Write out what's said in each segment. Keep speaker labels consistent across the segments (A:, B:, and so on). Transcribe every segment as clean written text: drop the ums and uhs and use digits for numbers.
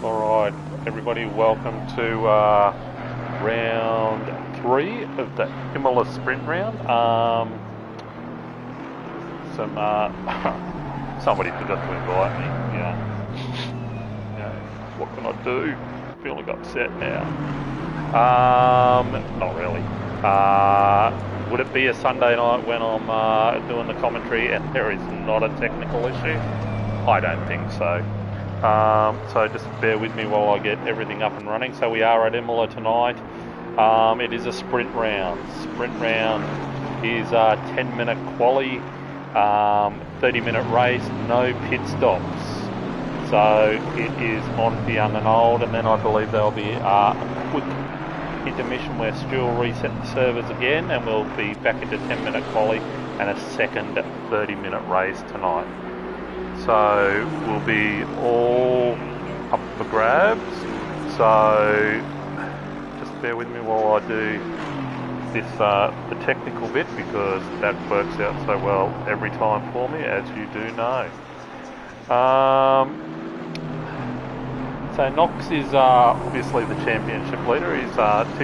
A: Alright, everybody, welcome to round 3 of the Imola sprint round. Somebody forgot to invite me, what can I do? Feeling upset now. Not really. Would it be a Sunday night when I'm doing the commentary and there is not a technical issue? I don't think so. So just bear with me while I get everything up and running. So we are at Imola tonight. It is a sprint round. Sprint round is a 10-minute quali, 30-minute race, no pit stops. So it is on the young and old, and then I believe there'll be a quick intermission where Stu will reset the servers again, and we'll be back into 10-minute quali and a second 30-minute race tonight. So we'll be all up for grabs. So just bear with me while I do this the technical bit, because that works out so well every time for me, as you do know. So Knox is obviously the championship leader. He's 2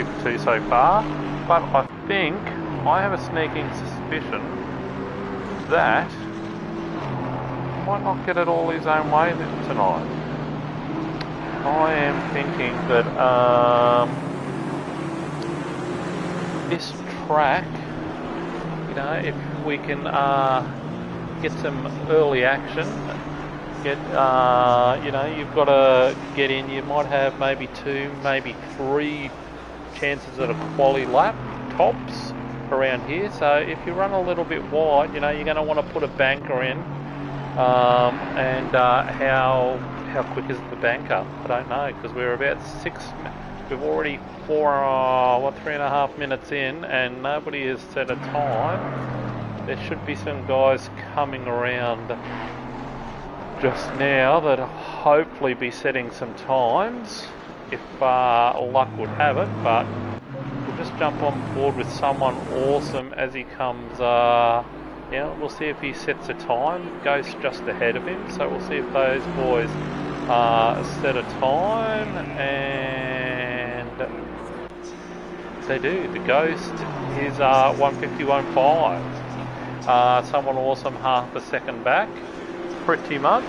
A: for 2 so far, but I think I have a sneaking suspicion that might not get it all his own way tonight. I am thinking that this track, if we can get some early action, you've got to get in. You might have maybe 2, maybe 3 chances at a quali lap tops around here. So if you run a little bit wide, you're going to want to put a banker in. How quick is the banker? I don't know, because we're about 6. We're already 3.5 minutes in, and nobody has set a time. There should be some guys coming around just now that hopefully be setting some times, if luck would have it. But we'll just jump on board with someone awesome as he comes. We'll see if he sets a time. Ghost just ahead of him, so we'll see if those boys set a time, and they do. The Ghost is 1:51.5. Someone awesome half a second back, pretty much.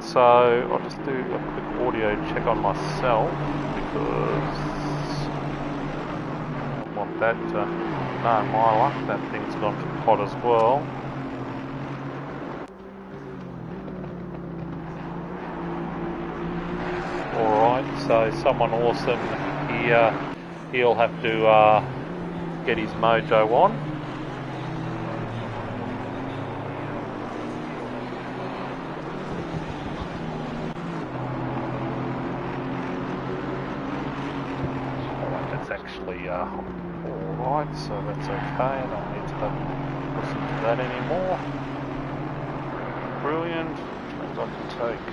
A: So I'll just do a quick audio check on myself, because I don't want that to... No, my luck, that thing's gone to pot as well. Alright, so someone awesome here, he'll have to get his mojo on. Alright, that's actually alright, so that's okay. I don't need to listen to that anymore. Brilliant. Which means I can take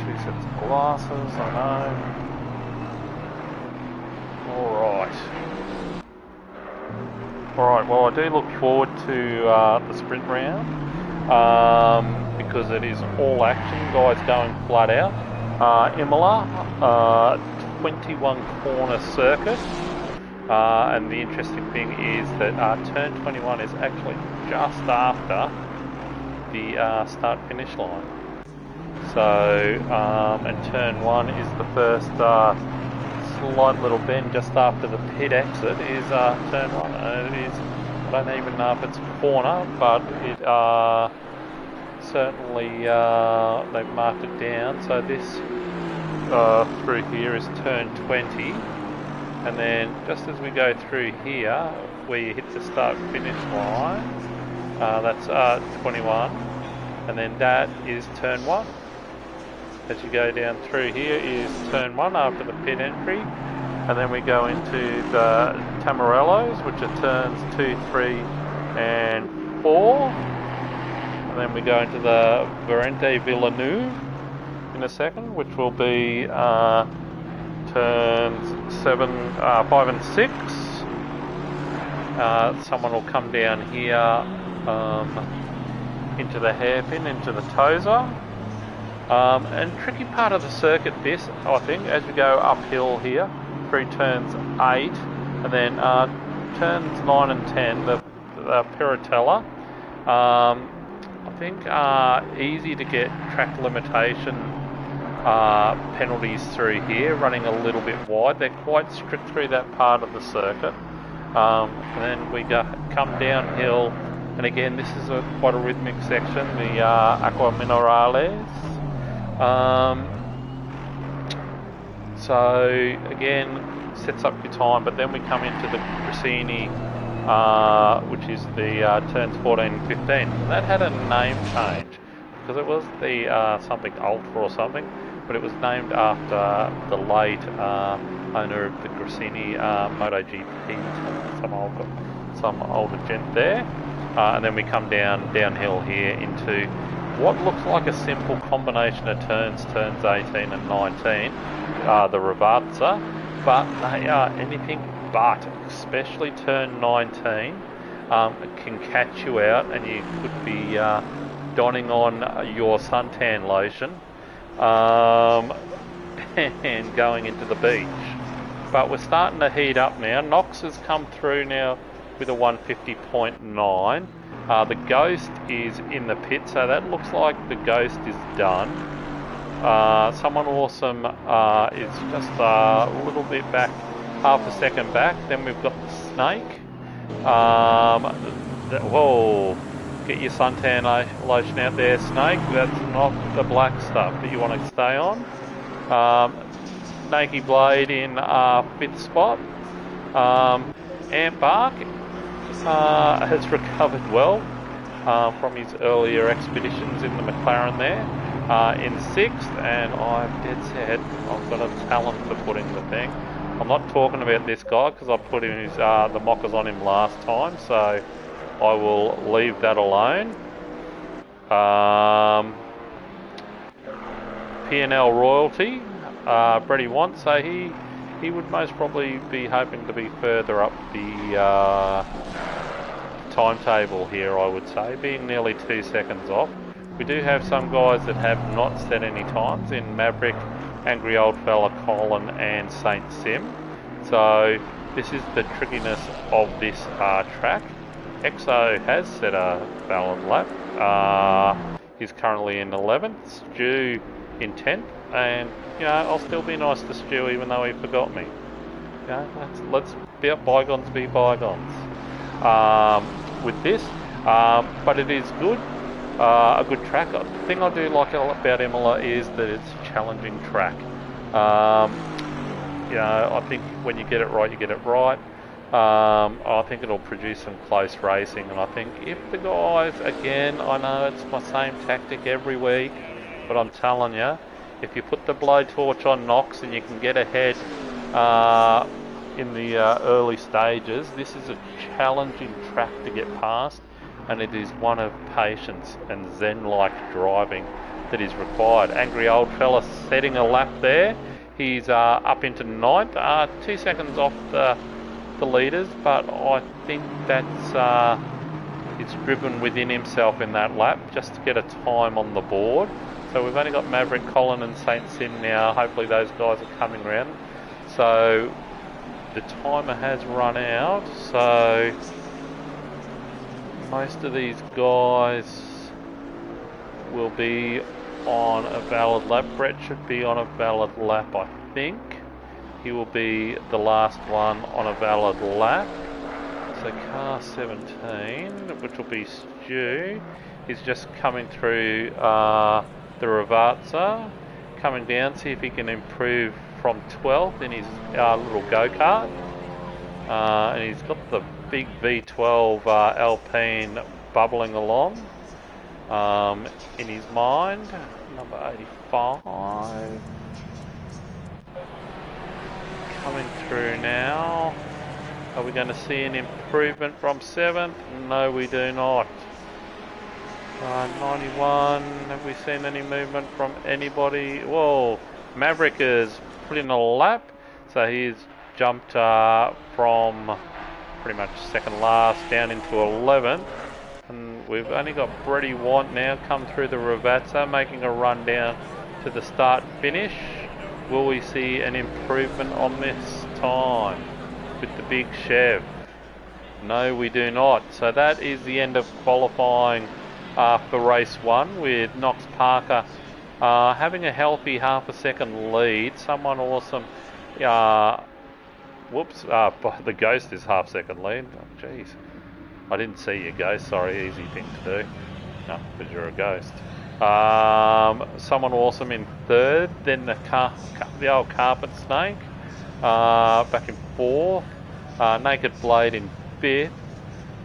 A: 2 sets of glasses, I know. Alright, well, I do look forward to the sprint round, because it is all action, guys going flat out. Imola, 21 corner circuit, and the interesting thing is that turn 21 is actually just after the start finish line. So and turn 1 is the first slight little bend just after the pit exit is turn 1, and it is, I don't even know if it's a corner, but it certainly they've marked it down. So this through here is turn 20, and then just as we go through here where you hit the start finish line, that's 21, and then that is turn 1. As you go down through here is turn 1 after the pit entry, and then we go into the Tamarellos, which are turns 2, 3 and 4. And then we go into the Verente Villeneuve in a second, which will be turns 5 and 6. Someone will come down here into the hairpin, into the tozer. And tricky part of the circuit this, I think, as we go uphill here, through turns 8, and then turns 9 and 10, the Piratella, I think easy to get track limitation penalties through here, running a little bit wide. They're quite strict through that part of the circuit. And then we come downhill, and again this is quite a rhythmic section, the Aqua Minerales. So again, sets up your time, but then we come into the Grassini, which is the turns 14 and 15. That had a name change because it was the something Ultra or something, but it was named after the late owner of the Grassini MotoGP, some older gent there. And then we come downhill here into what looks like a simple combination of turns 18 and 19, the Ravazza, but they are anything but, especially turn 19, can catch you out and you could be donning on your suntan lotion and going into the beach. But we're starting to heat up now. Knox has come through now with a 150.9. The Ghost is in the pit, so that looks like the Ghost is done. Someone awesome is just a little bit back, half a second back. Then we've got the Snake. Whoa, get your suntan lotion out there, Snake. That's not the black stuff that you want to stay on. Nakey Blade in 5th spot. Amp Bark has recovered well from his earlier expeditions in the McLaren there, in 6th, and I'm dead set I've got a talent for putting the thing. I'm not talking about this guy because I put his the mockers on him last time, so I will leave that alone. P&L Royalty, Brady wants, so he would most probably be hoping to be further up the timetable here, I would say, being nearly 2 seconds off. We do have some guys that have not set any times in Maverick, Angry Old Fella, Colin and Saint Sim. So this is the trickiness of this track. Exo has set a valid lap. He's currently in 11th, Stu in 10th, and you know, I'll still be nice to Stu even though he forgot me. You know, let's be bygones be bygones with this, but it is good, a good track. The thing I do like about Imola is that it's a challenging track. You know, I think when you get it right, you get it right. I think it'll produce some close racing, and I think if the guys, again, I know it's my same tactic every week, but I'm telling you, if you put the blowtorch on Knox and you can get ahead in the early stages, this is a challenging track to get past, and it is one of patience and zen-like driving that is required. Angry Old Fella setting a lap there. He's up into 9th, 2 seconds off the leaders, but I think that's it's driven within himself in that lap just to get a time on the board. So we've only got Maverick, Colin and Saint Sim now. Hopefully those guys are coming round. So the timer has run out, so most of these guys will be on a valid lap. Brett should be on a valid lap, I think. He will be the last one on a valid lap. So car 17, which will be Stu, is just coming through the Ravazza, coming down, see if he can improve from 12th in his little go-kart. And he's got the big V12 Alpine bubbling along in his mind. Number 85. Coming through now. Are we going to see an improvement from 7th? No, we do not. 91, have we seen any movement from anybody? Whoa, Maverick has put in a lap, so he's jumped from pretty much second last down into 11th. And we've only got Brady Want now come through the Ravazza, making a run down to the start finish. Will we see an improvement on this time with the big Chev? No, we do not. So that is the end of qualifying for race 1, with Knox Parker having a healthy half a second lead. Someone awesome. Whoops, the Ghost is half second lead. Oh, jeez. I didn't see you, Ghost. Sorry, easy thing to do. No, because you're a ghost. Someone awesome in 3rd. Then the old Carpet Snake back in 4th. Naked Blade in 5th.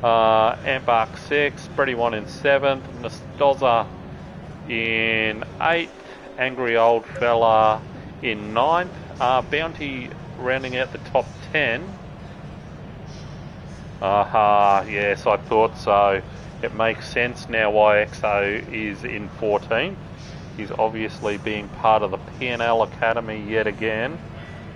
A: Ambark 6th. Brady One in 7th. Nostozza in 8th. Angry Old Fella in 9th. Bounty rounding out the top 10. Yes, I thought so. It makes sense now why XO is in 14th. He's obviously being part of the P&L Academy yet again.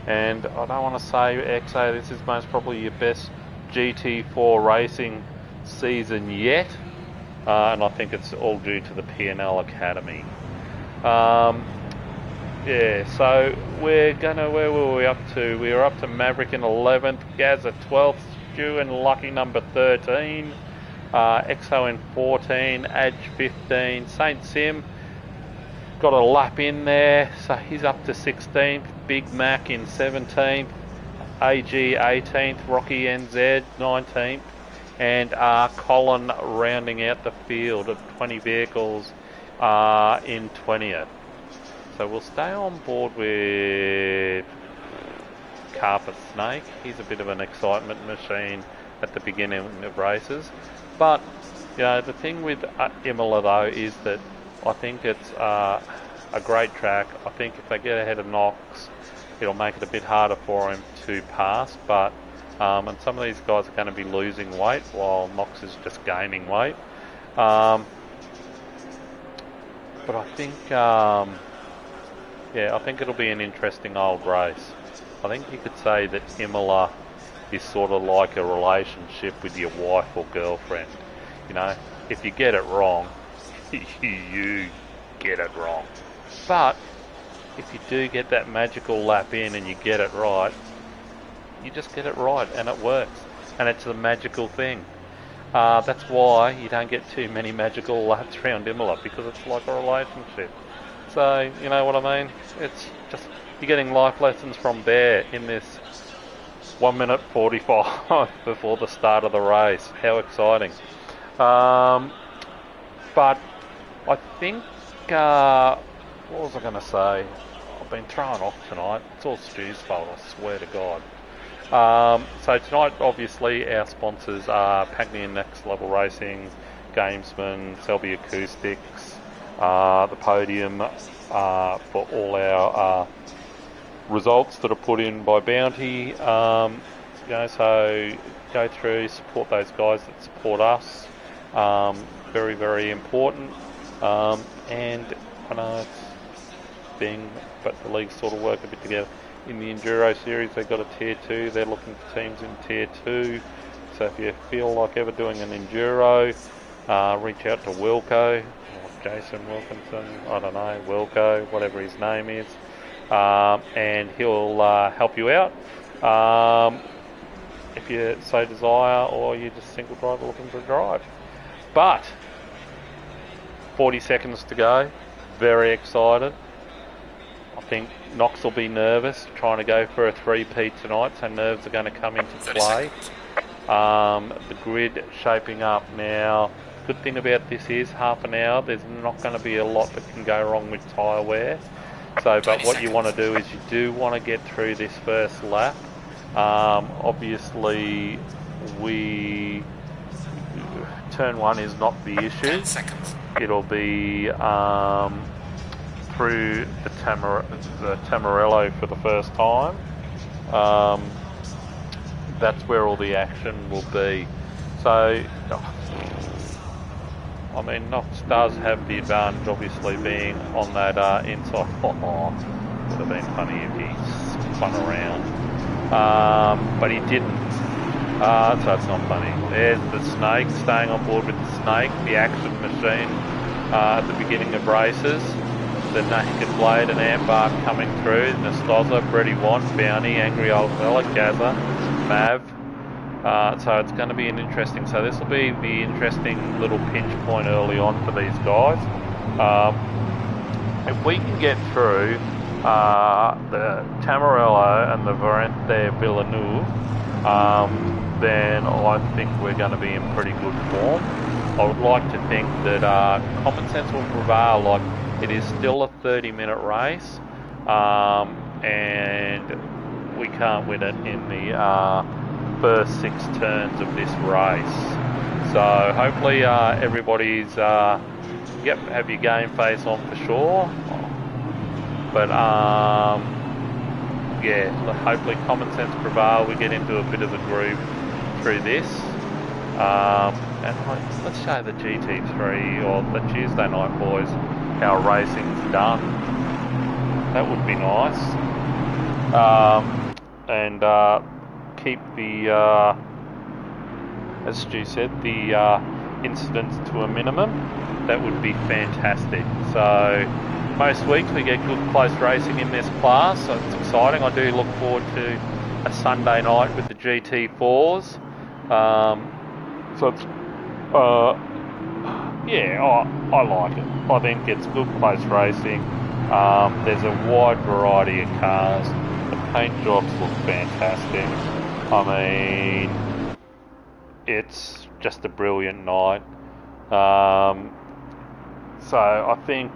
A: And I don't want to say, XO, this is most probably your best GT4 racing season yet. And I think it's all due to the P&L Academy. Yeah, so where were we up to? We were up to Maverick in 11th, Gaz at 12th, Stu in lucky number 13, XO in 14, Adge 15, Saint Sim got a lap in there, so he's up to 16th, Big Mac in 17th, AG 18th, Rocky NZ 19th, and Colin rounding out the field of 20 vehicles in 20th. So we'll stay on board with Carpet Snake. He's a bit of an excitement machine at the beginning of races. But, you know, the thing with Imola though is that I think it's a great track. I think if they get ahead of Knox, it'll make it a bit harder for him to pass. But and some of these guys are going to be losing weight while Knox is just gaining weight. But I think... yeah, I think it'll be an interesting old race. I think you could say that Imola is sort of like a relationship with your wife or girlfriend. You know, if you get it wrong, you get it wrong. But if you do get that magical lap in and you get it right, you just get it right and it works. And it's a magical thing. That's why you don't get too many magical laps around Imola, because it's like a relationship. So, you know what I mean? It's just, you're getting life lessons from there in this 1 minute 45 before the start of the race. How exciting. But I think, what was I going to say? I've been thrown off tonight. It's all Stu's fault, I swear to God. So tonight, obviously, our sponsors are Pagny and Next Level Racing, Gamesman, Selby Acoustics, the podium for all our results that are put in by Bounty. You know, so go through, support those guys that support us. Very, very important. And I know it's but the leagues sort of work a bit together. In the Enduro Series, they've got a Tier 2. They're looking for teams in Tier 2. So if you feel like ever doing an Enduro, reach out to Wilco. Jason Wilkinson, I don't know, Wilco, whatever his name is, and he'll help you out if you so desire, or you're just a single driver looking for a drive. But 40 seconds to go, very excited. I think Knox will be nervous, trying to go for a 3-peat tonight, so nerves are going to come into play. The grid shaping up now. Good thing about this is half an hour, there's not going to be a lot that can go wrong with tyre wear. So, but what you want to do is you do want to get through this first lap. Obviously, turn 1 is not the issue. It'll be through the Tamarello for the first time. That's where all the action will be. So, I mean, Knox does have the advantage, obviously, being on that inside. Would have been funny if he spun around, but he didn't. So it's not funny. There's the snake, staying on board with the snake, the action machine at the beginning of races. The Naked Blade and Amber coming through. Nostoza, Brady Want, Bounty, Angry Old Fella, Gaza, Mav. So it's going to be an interesting. So this will be the interesting little pinch point early on for these guys. If we can get through the Tamarello and the Varente Villeneuve, then I think we're going to be in pretty good form. I would like to think that common sense will prevail. Like, it is still a 30-minute race, and we can't win it in the first 6 turns of this race. So hopefully everybody's have your game face on for sure. But yeah, hopefully common sense prevail. We get into a bit of a groove through this. And let's show the GT3 or the Tuesday night boys how racing's done. That would be nice. And keep the, as Stu said, the incidents to a minimum. That would be fantastic. So most weeks we get good close racing in this class, so it's exciting. I do look forward to a Sunday night with the GT4s. So it's, yeah, I like it. I think it's good close racing. There's a wide variety of cars. The paint jobs look fantastic. I mean, it's just a brilliant night. So I think,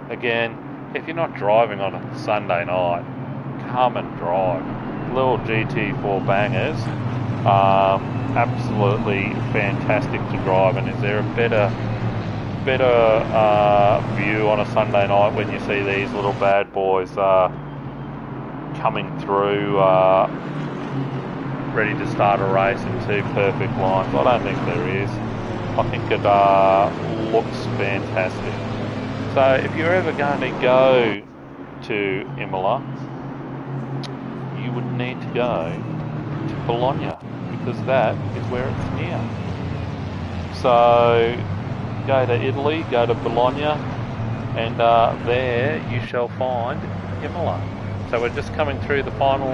A: again, if you're not driving on a Sunday night, come and drive. Little GT4 bangers. Absolutely fantastic to drive. And is there a better view on a Sunday night when you see these little bad boys coming through, ready to start a race in 2 perfect lines? I don't think there is. I think it looks fantastic. So if you're ever going to go to Imola, you would need to go to Bologna, because that is where it's near. So go to Italy, go to Bologna, and there you shall find Imola. So we're just coming through the final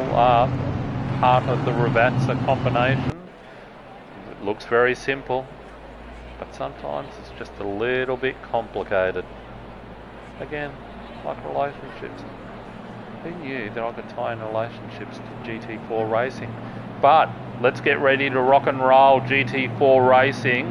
A: part of the Ravazza combination. It looks very simple, but sometimes it's just a little bit complicated. Again, like relationships. Who knew that I could tie in relationships to GT4 racing? But let's get ready to rock and roll GT4 racing,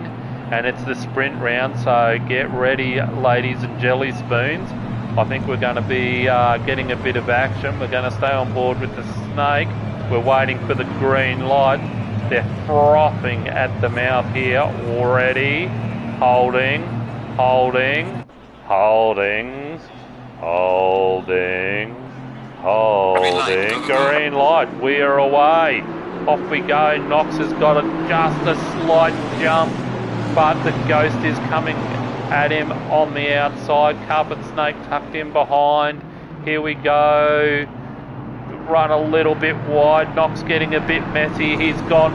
A: and it's the sprint round, so get ready, ladies and jelly spoons. I think we're going to be getting a bit of action. We're going to stay on board with the snake. We're waiting for the green light. They're frothing at the mouth here already. Holding. Green light. We are away. Off we go. Knox has got just a slight jump, but the Ghost is coming at him on the outside. Carpet Snake tucked in behind. Here we go. Run a little bit wide. Knox getting a bit messy. He's gone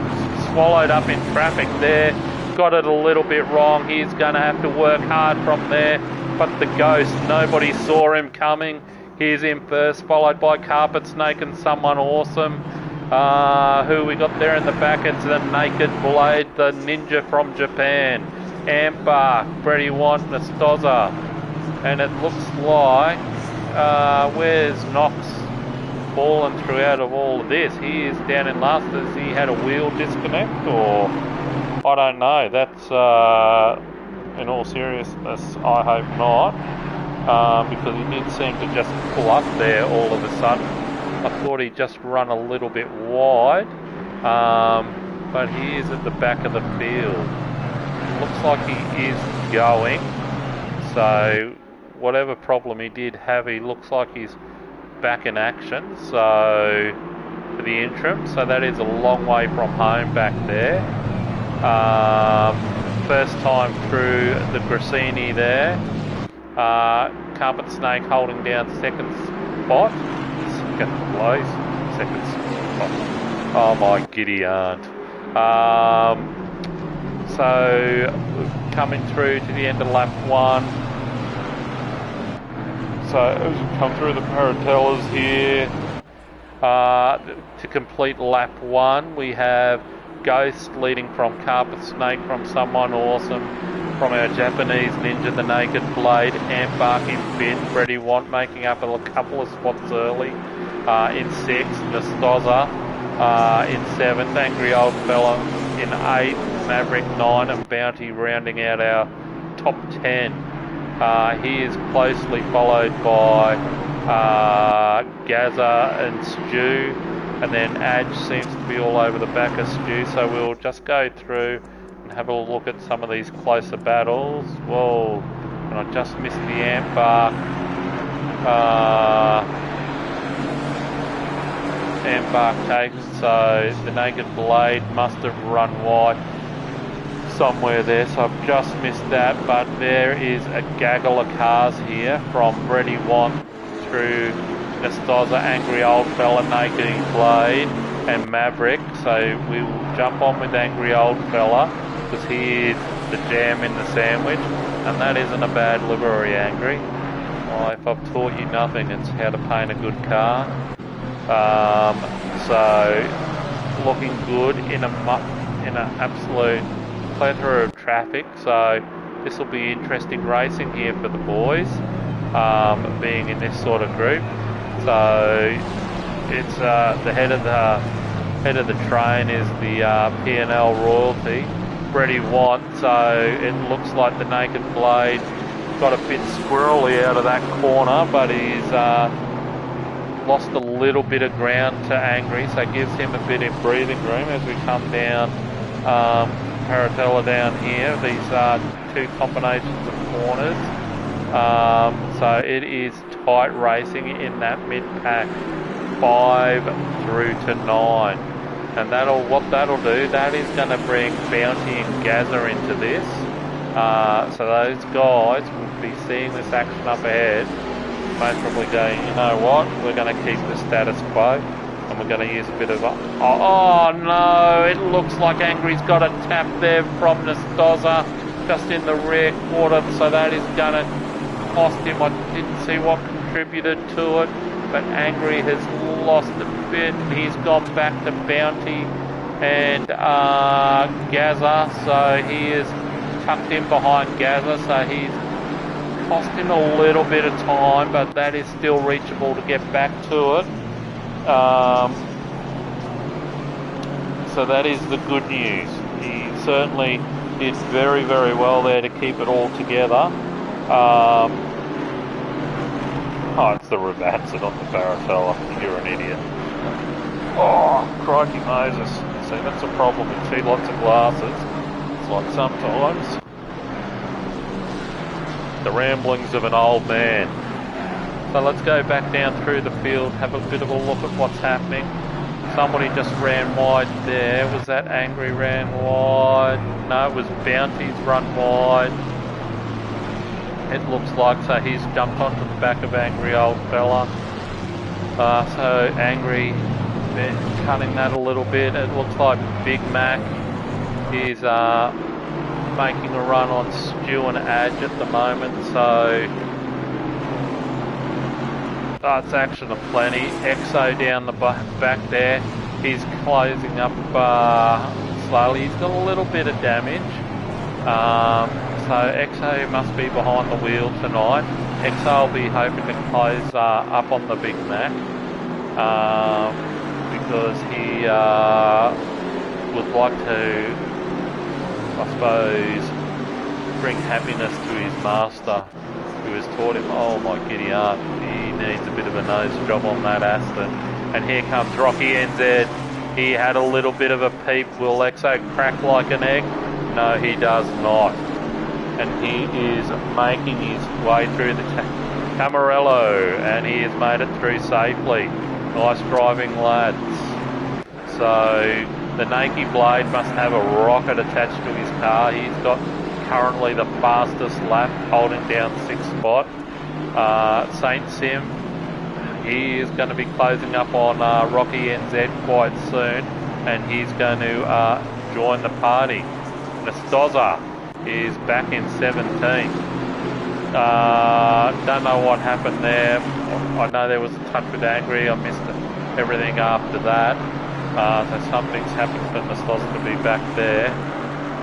A: swallowed up in traffic there. Got it a little bit wrong. He's going to have to work hard from there. But the Ghost, nobody saw him coming. He's in first, followed by Carpet Snake and someone awesome. Who we got there in the back? It's the Naked Blade, the ninja from Japan. Amber, Brady Want, Nostoza. And it looks like, where's Knox fallen throughout of all of this? He is down in last. Has he had a wheel disconnect, or I don't know. That's in all seriousness, I hope not, because he did seem to just pull up there all of a sudden. I thought he'd just run a little bit wide, but he is at the back of the field. Looks like he is going, so whatever problem he did have, he looks like he's back in action, so for the interim. So that is a long way from home back there. First time through the Grassini there. Carpet Snake holding down second spot. Second place. Second spot. Oh my giddy aunt. So coming through to the end of lap 1. So as we come through the Paratellas here, to complete lap 1, we have Ghost leading from Carpet Snake from Someone Awesome, from our Japanese Ninja the Naked Blade, Ambark in 5th, Freddy Want making up a couple of spots early in 6th, Nastoza in 7th, Angry Old Fella in 8th, Maverick 9, and Bounty rounding out our top 10. He is closely followed by Gaza and Stu, and then Adge seems to be all over the back of Stu, so we'll just go through and have a look at some of these closer battles. Whoa, and I just missed the Ambark. Ambark taken, so the Naked Blade must have run wide somewhere there, so I've just missed that, but there is a gaggle of cars here from Ready Want through Nastoza, Angry Old Fella, Naked Blade and Maverick, so we will jump on with Angry Old Fella because he is the jam in the sandwich, and that isn't a bad livery, Angry. Well, if I've taught you nothing, it's how to paint a good car. So looking good in an absolute plethora of traffic, so this will be interesting racing here for the boys, being in this sort of group. So it's the head of the train is the P&L Royalty, Freddy Want, so it looks like the Naked Blade got a bit squirrely out of that corner, but he's lost a little bit of ground to Angry, so it gives him a bit of breathing room as we come down Paratella down here. These are two combinations of corners, so it is tight racing in that mid-pack 5 through to 9, and what that'll do, that is going to bring Bounty and Gaza into this, so those guys will be seeing this action up ahead, most probably going, you know what, we're going to keep the status quo, and we're going to use a bit of oh no, it looks like Angry's got a tap there from Nastoza just in the rear quarter, so that is going to cost him. I didn't see what contributed to it, but Angry has lost a bit. He's gone back to Bounty and Gaza, so he is tucked in behind Gaza, so he's cost him a little bit of time, but that is still reachable to get back to it. So that is the good news. He certainly did very, very well there to keep it all together. Oh, it's the Rabatza, not the Baratella. You're an idiot. Oh, crikey Moses. See, that's a problem with too lots of glasses. It's like sometimes the ramblings of an old man. So let's go back down through the field, have a bit of a look at what's happening. Somebody just ran wide there. Was that Angry ran wide? No, it was Bounty's run wide. It looks like, so he's jumped onto the back of Angry Old Fella. So Angry, they're cutting that a little bit. It looks like Big Mac is making a run on Stu and Adge at the moment, so it's action aplenty. Exo down the back there, he's closing up slowly. He's got a little bit of damage, so Exo must be behind the wheel tonight. Exo will be hoping to close up on the Big Mac, because he would like to, I suppose, bring happiness to his master, who has taught him, oh my giddy aunt, he needs a bit of a nose job on that Aston. And here comes Rocky NZ. He had a little bit of a peep. Will Exo crack like an egg? No, he does not. And he is making his way through the Camarello, and he has made it through safely. Nice driving, lads. So the Naked Blade must have a rocket attached to his car. He's got currently the fastest lap, holding down 6th spot. Saint Sim, he is going to be closing up on Rocky NZ quite soon. and he's going to join the party. Nastoza is back in 17th. Don't know what happened there. I know there was a touch with Angry. I missed everything after that. So something's happened for Nastoza to be back there.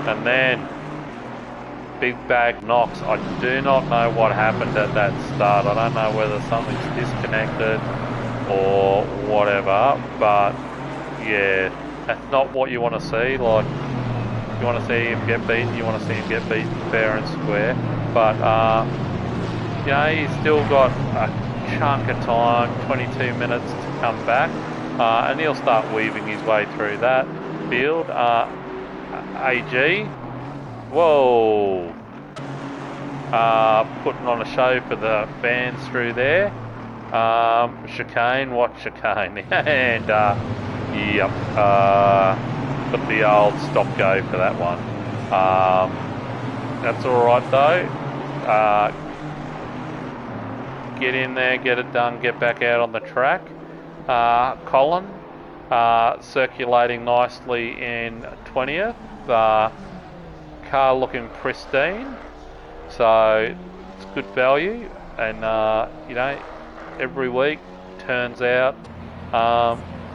A: And then Big Bag Knox. I do not know what happened at that start. I don't know whether something's disconnected or whatever. But yeah, that's not what you want to see. Like, you want to see him get beaten, you want to see him get beaten fair and square. But you know, he's still got a chunk of time, 22 minutes to come back, and he'll start weaving his way through that field. AG, whoa, putting on a show for the fans through there. Chicane, what chicane? And yep, got the old stop go for that one. That's alright though. Get in there, get it done, get back out on the track. Colin circulating nicely in 20th. Car looking pristine, so it's good value. And you know, every week turns out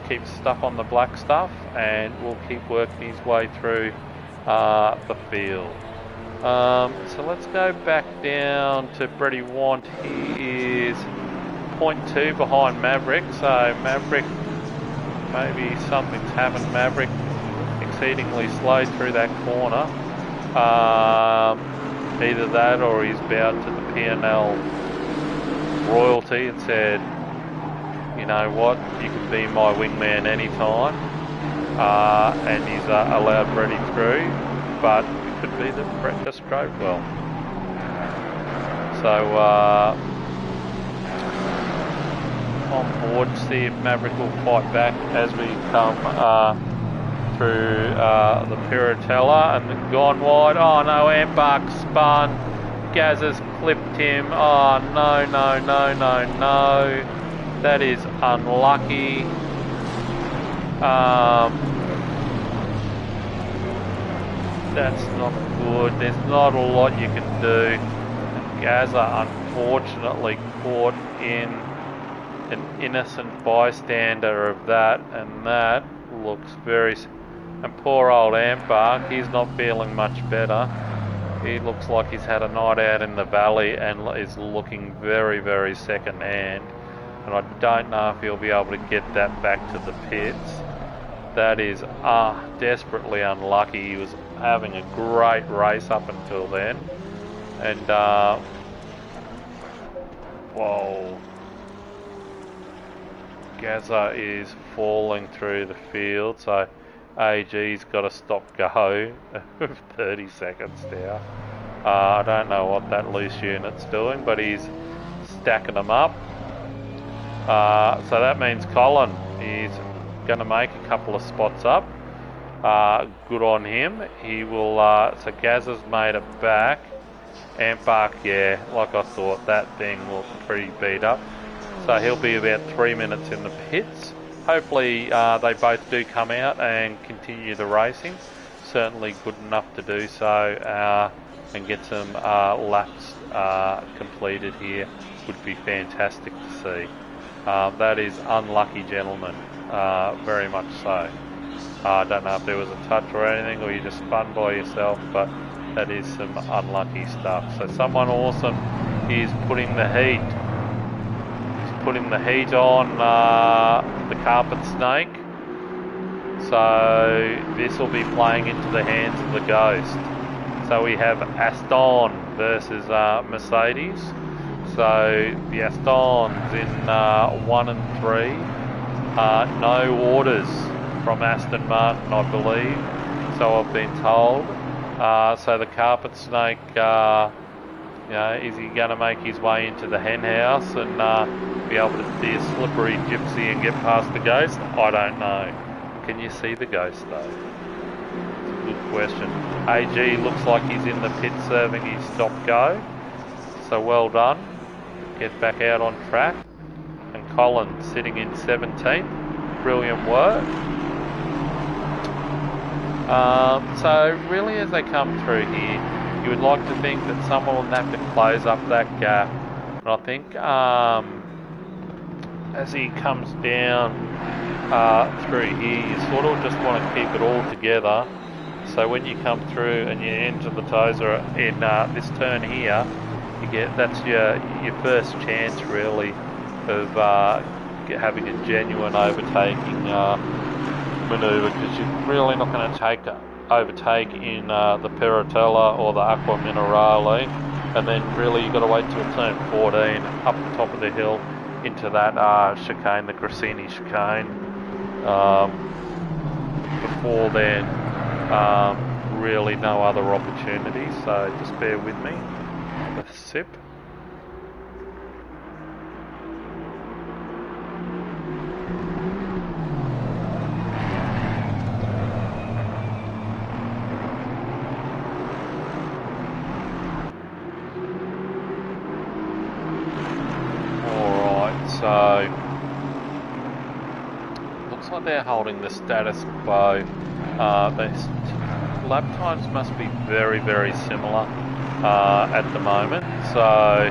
A: keeps stuff on the black stuff, and will keep working his way through the field. So let's go back down to Brady Want. He is 0.2 behind Maverick, so Maverick, maybe something's happened. Maverick exceedingly slow through that corner. Either that or he's bowed to the P&L royalty and said, you know what, you can be my wingman anytime, and he's allowed Brady through, but it could be that Brett just drove well. So on board to see if Maverick will fight back as we come through the Piratella, and gone wide. Oh no, Embark spun. Gaz has clipped him. Oh no, no, no, no, no. That is unlucky. That's not good. There's not a lot you can do. And Gaza unfortunately caught in an innocent bystander of that, and that looks very... And poor old Ambark, he's not feeling much better. He looks like he's had a night out in the valley and is looking very, very second hand. And I don't know if he'll be able to get that back to the pits. That is desperately unlucky. He was having a great race up until then. And, whoa. Gaza is falling through the field, so AG's got to stop go 30 seconds now. I don't know what that loose unit's doing, but he's stacking them up. So that means Colin is going to make a couple of spots up. Good on him. He will. So Gaz has made it back. Ambark, yeah, like I thought, that thing looked pretty beat up. So he'll be about 3 minutes in the pits. Hopefully they both do come out and continue the racing. Certainly good enough to do so, and get some laps completed here would be fantastic to see. That is unlucky, gentlemen, very much so. I don't know if there was a touch or anything, or you just spun by yourself, but that is some unlucky stuff. So someone awesome is putting the heat. He's putting the heat on the Carpet Snake. So this will be playing into the hands of the Ghost. So we have Aston versus Mercedes. So the Astons in 1 and 3. No orders from Aston Martin, I believe. So I've been told. So the Carpet Snake, you know, is he going to make his way into the hen house and be able to be a slippery gypsy and get past the Ghost? I don't know. Can you see the Ghost though? It's a good question. AG looks like he's in the pit serving his stop go. So well done. Get back out on track. And Colin sitting in 17th. Brilliant work. So really as they come through here, you would like to think that someone will have to close up that gap. And I think as he comes down through here, you sort of just want to keep it all together. So when you come through and you enter the Tozer in this turn here, that's your first chance really of having a genuine overtaking manoeuvre, because you're really not going to overtake in the Peratella or the Aqua Minerale, and then really you've got to wait till turn 14 up the top of the hill into that chicane, the Grassini chicane. Before then, really no other opportunities, so just bear with me. A sip. Alright, so looks like they're holding the status quo. Lap times must be very, very similar at the moment. So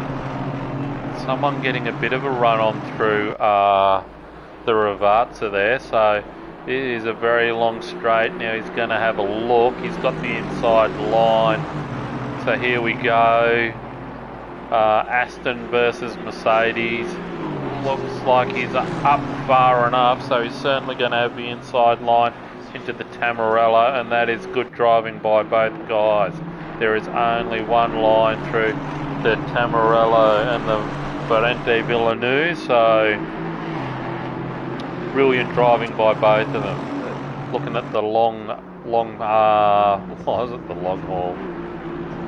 A: someone getting a bit of a run on through the Ravazza there. So it is a very long straight. Now he's going to have a look. He's got the inside line. So here we go. Aston versus Mercedes. Looks like he's up far enough, so he's certainly going to have the inside line into the Tamarella, and that is good driving by both guys. There is only one line through the Tamarella and the Valente Villeneuve, so brilliant driving by both of them. Looking at the what was it, the long haul?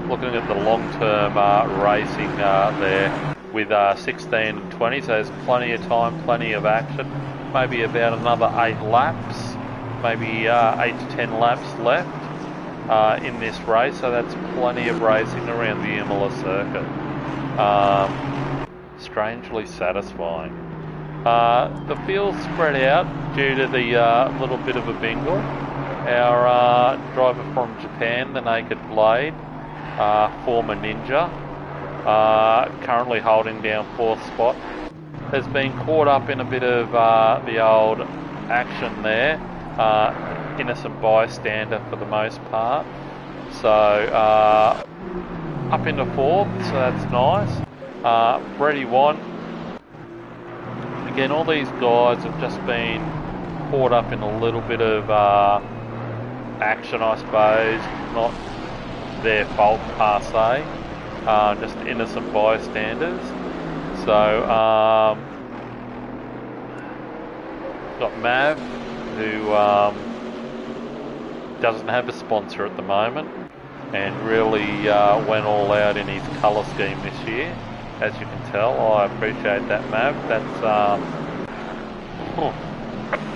A: Looking at the long-term racing there with 16 and 20, so there's plenty of time, plenty of action. Maybe about another 8 laps, maybe 8 to 10 laps left in this race, so that's plenty of racing around the Imola circuit. Strangely satisfying. The field's spread out due to the little bit of a bingle. Our driver from Japan, the Naked Blade, former Ninja, currently holding down 4th spot, has been caught up in a bit of the old action there. Innocent bystander for the most part. So up into 4th, so that's nice. Brady 1. Again, all these guys have just been caught up in a little bit of action, I suppose. Not their fault per se, just innocent bystanders. So got Mav, who doesn't have a sponsor at the moment, and really went all out in his colour scheme this year, as you can tell. I appreciate that, Mav. That's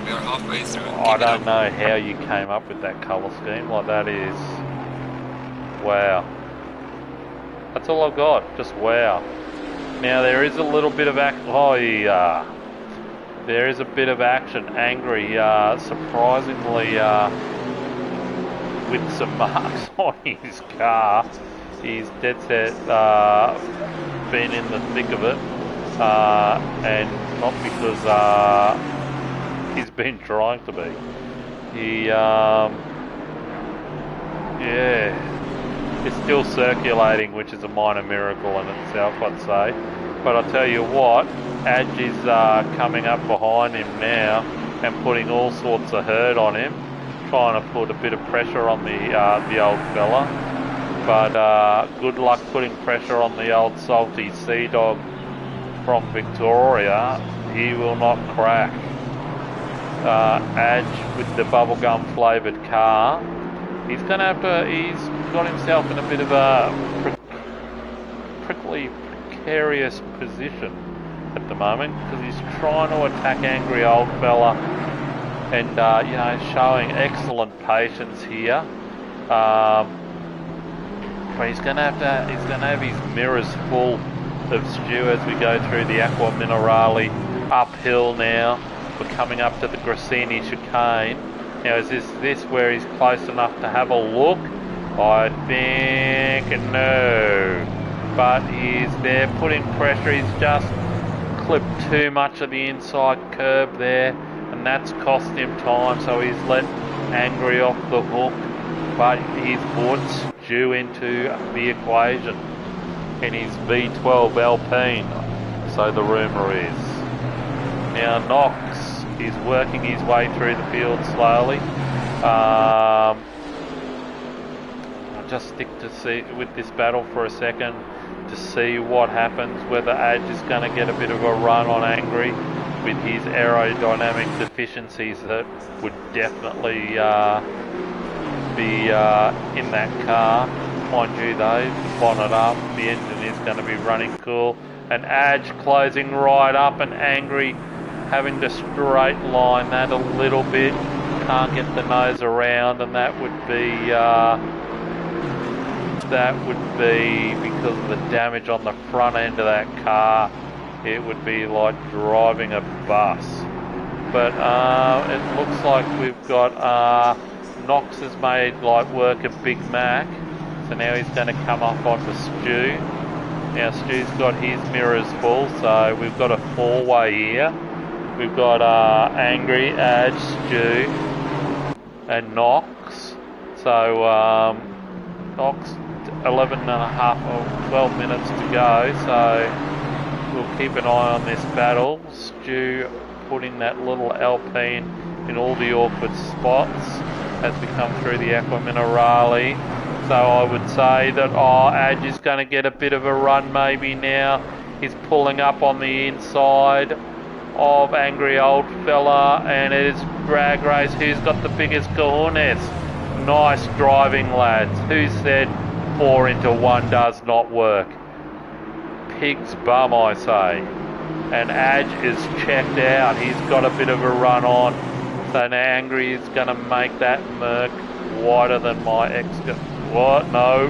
B: we are halfway through.
A: I don't know how you came up with that colour scheme. Like, that is, wow. That's all I've got, just wow. Now there is a little bit of there is a bit of action. Angry, surprisingly, with some marks on his car. He's dead set been in the thick of it, and not because he's been trying to be. He, yeah. It's still circulating, which is a minor miracle in itself, I'd say. But I'll tell you what, Adge is coming up behind him now and putting all sorts of hurt on him, trying to put a bit of pressure on the old fella. But good luck putting pressure on the old salty sea dog from Victoria. He will not crack. Adge with the bubblegum flavoured car. He's going to have to, he's got himself in a bit of a prickly, precarious position at the moment, because he's trying to attack angry old fella and, you know, showing excellent patience here. But he's going to have his mirrors full of stew as we go through the Aqua Minerale uphill now. We're coming up to the Grassini chicane. Now, is this where he's close enough to have a look? I think no. But he's there putting pressure. He's just clipped too much of the inside curb there, and that's cost him time, so he's let Angry off the hook, but he's brought Stu into the equation in his V12 Alpine, so the rumour is. Now Knox is working his way through the field slowly. I'll just stick to see with this battle for a second to see what happens, whether Adge is going to get a bit of a run on Angry with his aerodynamic deficiencies that would definitely be in that car. Mind you though, the bonnet up, the engine is going to be running cool, and Adge closing right up, and Angry having to straight line that a little bit, can't get the nose around, and that would be because of the damage on the front end of that car. It would be like driving a bus. But it looks like we've got Knox has made like work of Big Mac, so now he's going to come up onto Stu. Now Stu's got his mirrors full, so we've got a four-way here. We've got Angry, Adge, Stu and Knox. So Knox 11 and a half or 12 minutes to go, so we'll keep an eye on this battle. Stu putting that little Alpine in all the awkward spots as we come through the Acqua Minerale. So I would say that Adge is going to get a bit of a run maybe now. He's pulling up on the inside of Angry Old Fella, and it is drag race. Who's got the biggest cojones? Nice driving, lads. Who said 4 into 1 does not work? Pig's bum, I say. And Adge is checked out. He's got a bit of a run on. So now Angry is going to make that Merc wider than my ex. What? No.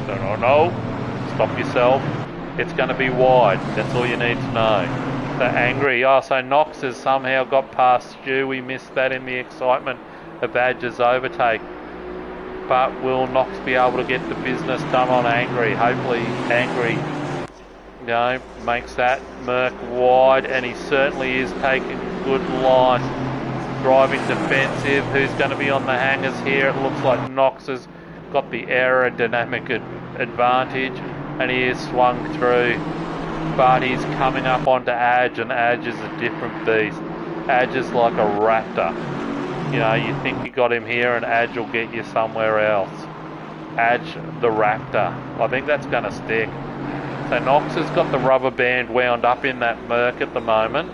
A: No. Stop yourself. It's going to be wide. That's all you need to know. So Angry. Oh, so Knox has somehow got past Stu. We missed that in the excitement of Adge's overtake. But will Knox be able to get the business done on Angry? Hopefully Angry, you know, makes that Merc wide, and he certainly is taking good line. Driving defensive. Who's going to be on the hangers here? It looks like Knox has got the aerodynamic advantage, and he is swung through. But he's coming up onto Adge, and Adge is a different beast. Adge is like a raptor. You know, you think you got him here, and Adge will get you somewhere else. Adge the Raptor. I think that's going to stick. So Knox has got the rubber band wound up in that Merc at the moment.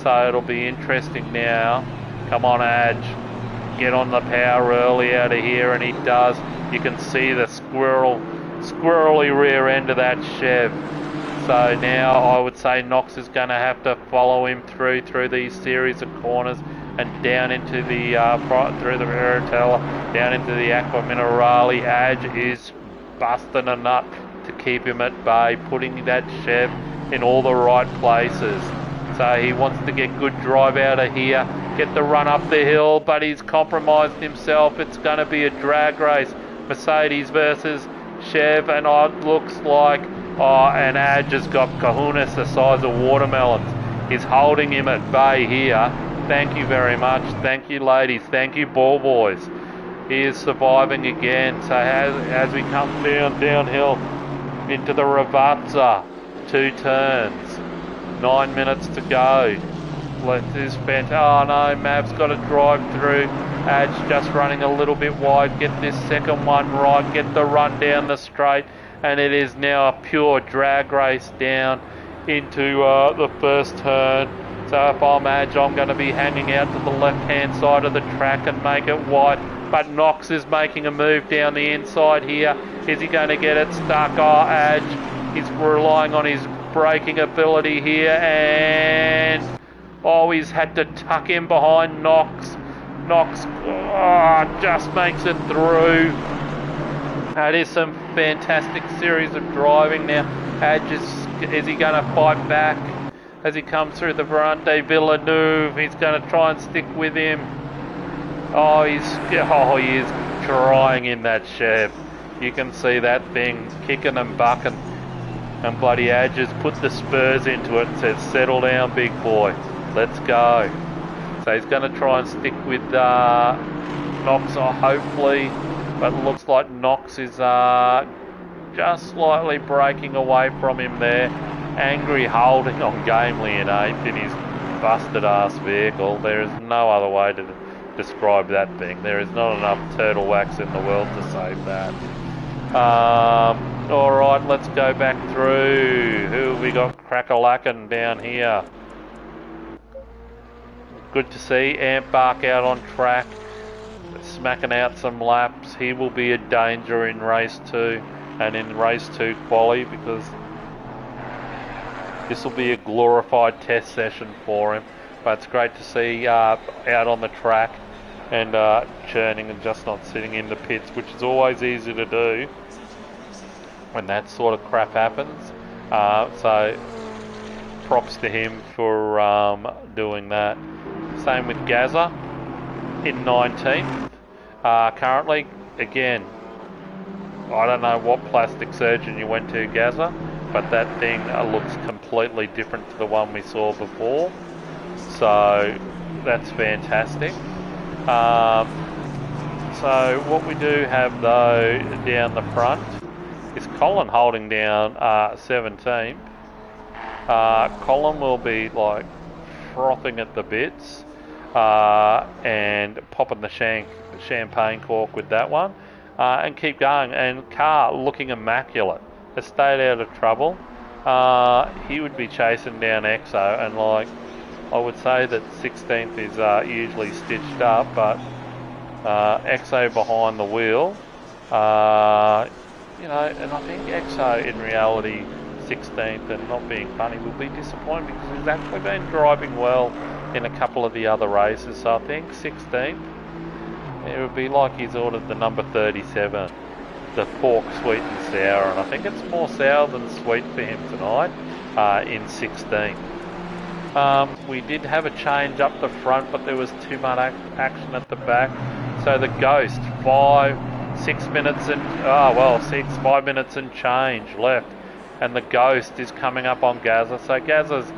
A: So it'll be interesting now. Come on, Adge. Get on the power early out of here, and he does. You can see the squirrely rear end of that Chev. So now I would say Knox is going to have to follow him through these series of corners and down into the through the Veritella, down into the Acqua Minerale. Adge is busting a nut to keep him at bay, putting that Chev in all the right places. So he wants to get good drive out of here, get the run up the hill, but he's compromised himself. It's going to be a drag race, Mercedes versus Chev, and it looks like and Adge has got kahunas the size of watermelons. He's holding him at bay here. Thank you very much. Thank you, ladies. Thank you, ball boys. He is surviving again. So as we come downhill into the Ravazza, 2 turns, 9 minutes to go. This fantastic. Oh no, Mav's got to drive through. Adge just running a little bit wide. Get this second one right. Get the run down the straight. And it is now a pure drag race down into the first turn. So if I'm Adge, I'm going to be hanging out to the left-hand side of the track and make it wide. But Knox is making a move down the inside here. Is he going to get it stuck? Oh, Adge, he's relying on his braking ability here. And, he's had to tuck in behind Knox. Knox just makes it through. That is some fantastic series of driving now. Adge is he going to fight back as he comes through the Ferrante Villeneuve? He's going to try and stick with him. Oh, he is trying in that shed. You can see that thing kicking and bucking. And bloody Adge has put the spurs into it and says, settle down, big boy. Let's go. So he's going to try and stick with Knox, hopefully. But it looks like Knox is just slightly breaking away from him there. Angry holding on gamely in 8th in his busted ass vehicle. There is no other way to describe that thing. There is not enough turtle wax in the world to save that. Alright, let's go back through. Who have we got crack-a-lackin' down here? Good to see Amp Bark out on track, smacking out some laps. He will be a danger in race 2 and in race 2 quali, because this will be a glorified test session for him. But it's great to see out on the track and churning and just not sitting in the pits, which is always easy to do when that sort of crap happens. So props to him for doing that. Same with Gazza in 19th. Currently, again, I don't know what plastic surgeon you went to, Gazza, but that thing looks completely different to the one we saw before. So that's fantastic. So what we do have though down the front is Colin holding down 17th. Colin will be like frothing at the bits and popping the champagne cork with that one, and keep going. And Carr looking immaculate, has stayed out of trouble. He would be chasing down Exo, and like I would say that 16th is usually stitched up, but Exo behind the wheel, you know, and I think Exo in reality 16th, and not being funny, will be disappointed because he's actually been driving well in a couple of the other races. So I think 16th, it would be like he's ordered the number 37, the pork sweet and sour, and I think it's more sour than sweet for him tonight in 16th. We did have a change up the front, but there was too much action at the back. So the Ghost, 5 minutes and change left, and the Ghost is coming up on Gazza. So Gazza's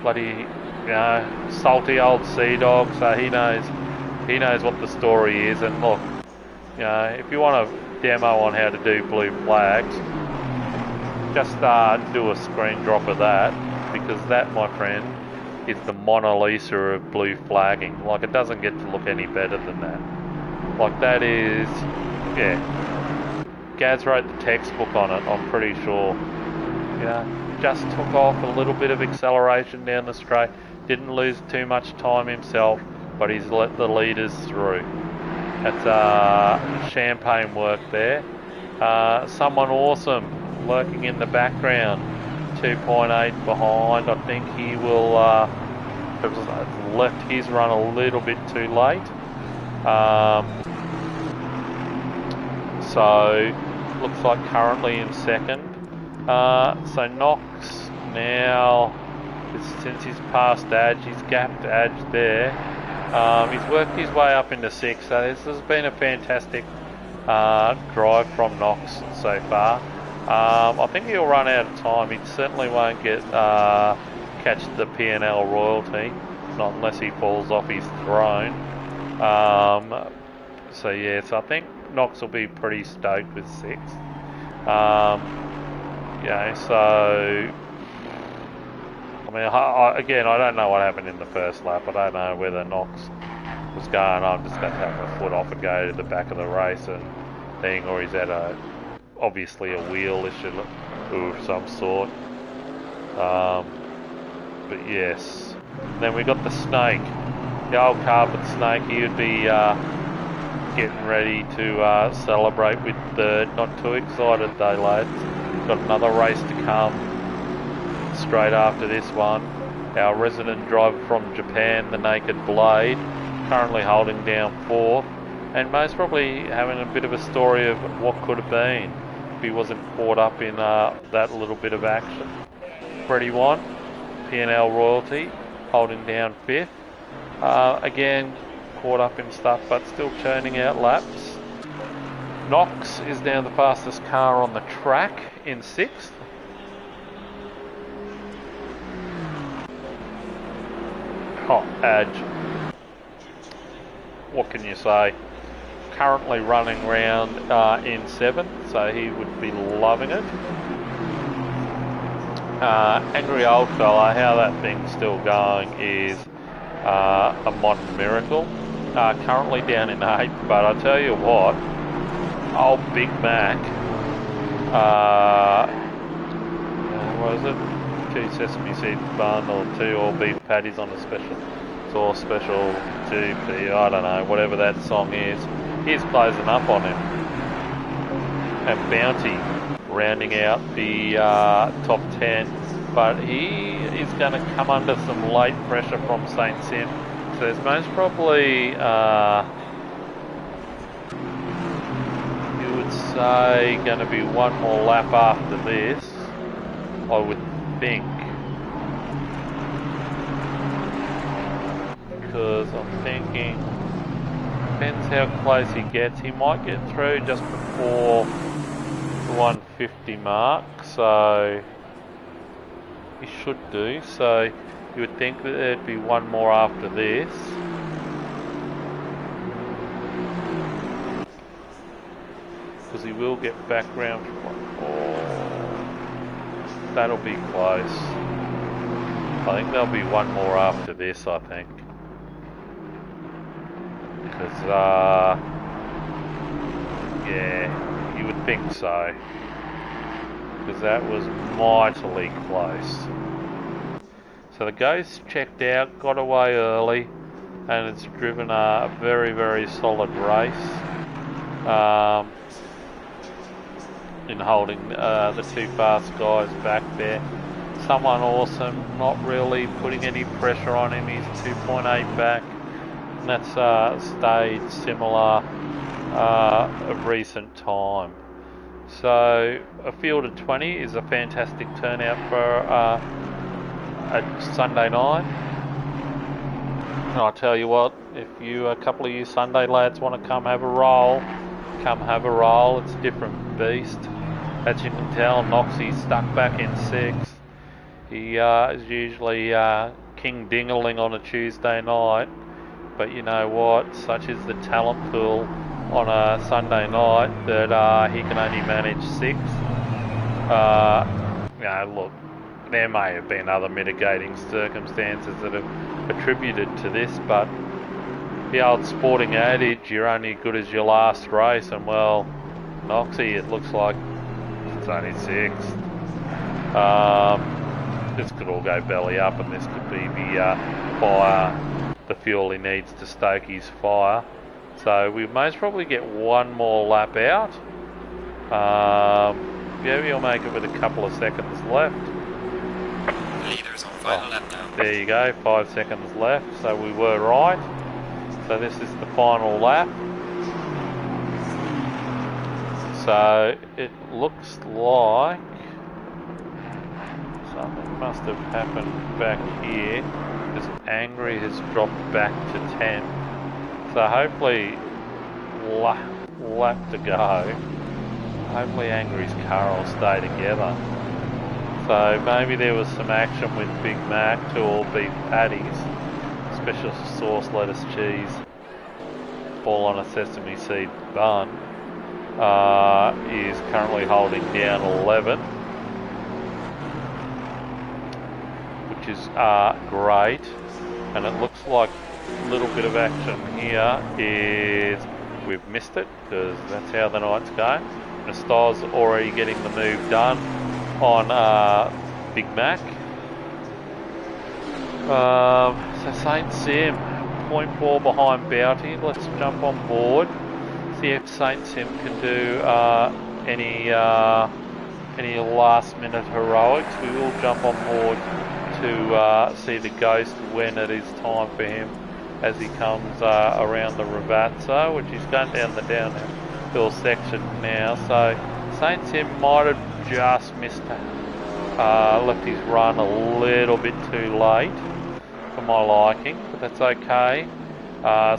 A: bloody, you know, salty old sea dog, so he knows what the story is. And look, you know, if you want a demo on how to do blue flags, just do a screen drop of that, because that, my friend, is the Mona Lisa of blue flagging. Like, it doesn't get to look any better than that. Like, that is, yeah. Gaz wrote the textbook on it, I'm pretty sure. You know, just took off a little bit of acceleration down the straight, didn't lose too much time himself, but he's let the leaders through. That's champagne work there. Someone awesome lurking in the background, 2.8 behind. I think he will have left his run a little bit too late. So looks like currently in second. So Knox now, since he's past Adge, he's gapped Adge there. He's worked his way up into 6th, so this has been a fantastic drive from Knox so far. I think he'll run out of time. He certainly won't catch the P&L royalty, not unless he falls off his throne. So yeah, so I think Knox will be pretty stoked with 6th. Yeah, so I mean, again, I don't know what happened in the first lap. I don't know whether Knox was going, I'm just going to have a foot off and go to the back of the race and thing, or he's at obviously a wheel issue of some sort. But yes. And then we got the Snake, the old carpet Snake. He would be getting ready to celebrate with third. Not too excited though, lads. Got another race to come straight after this one. Our resident driver from Japan, the Naked Blade, currently holding down 4th, and most probably having a bit of a story of what could have been if he wasn't caught up in that little bit of action. Freddie One, P&L royalty, holding down 5th. Again, caught up in stuff, but still churning out laps. Knox is now the fastest car on the track in 6th. Oh, Adge. What can you say? Currently running around in 7th, so he would be loving it. Angry Old Fella, how that thing's still going is a modern miracle. Currently down in 8th, but I tell you what, old Big Mac, what is it? 2 sesame seed bun or 2 all beef patties on a special sauce, special 2p, I don't know, whatever that song is. He's closing up on him. And Bounty rounding out the top 10, but he is going to come under some late pressure from St. Sim. So there's most probably, you would say, going to be one more lap after this, I would think. Because I'm thinking, depends how close he gets, he might get through just before the 150 mark, so he should do. So you would think that there'd be one more after this. Because he will get back round. Oh, that'll be close. I think there'll be one more after this, I think. Because, yeah, you would think so. Because that was mightily close. So the Ghost checked out, got away early, and it's driven a very, very solid race. In holding the 2 fast guys back there. Someone awesome, not really putting any pressure on him. He's 2.8 back. And that's stayed similar of recent time. So a field of 20 is a fantastic turnout for a Sunday night. And I'll tell you what, if you, a couple of you Sunday lads, want to come have a roll, come have a roll. It's a different beast. As you can tell, Noxie's stuck back in 6th. He is usually King Dingaling on a Tuesday night. But you know what, such is the talent pool on a Sunday night that he can only manage 6th. You know, look, there may have been other mitigating circumstances that have attributed to this, but the old sporting adage, you're only good as your last race, and well, Noxie, it looks like it's only 6th. This could all go belly up, and this could be the fire, the fuel he needs to stoke his fire. So we most probably get one more lap out. Yeah, we'll make it with a couple of seconds left.
B: Leaders on final lap now.
A: There you go, 5 seconds left, so we were right. So this is the final lap. So it looks like something must have happened back here, because Angry has dropped back to 10. So hopefully, lap to go. Hopefully Angry's car will stay together. So maybe there was some action with Big Mac, 2 all beef patties, special sauce, lettuce, cheese, all on a sesame seed bun. Is currently holding down 11, which is great. And it looks like a little bit of action here is we've missed it, because that's how the night's going. Nasta's already getting the move done on Big Mac. So St. Sim, 0.4 behind Bounty. Let's jump on board, see if St. Sim can do any last minute heroics. We will jump on board to see the Ghost when it is time for him as he comes around the Ravazzo, which is going down the downhill section now. So St. Sim might have just missed left his run a little bit too late for my liking, but that's okay.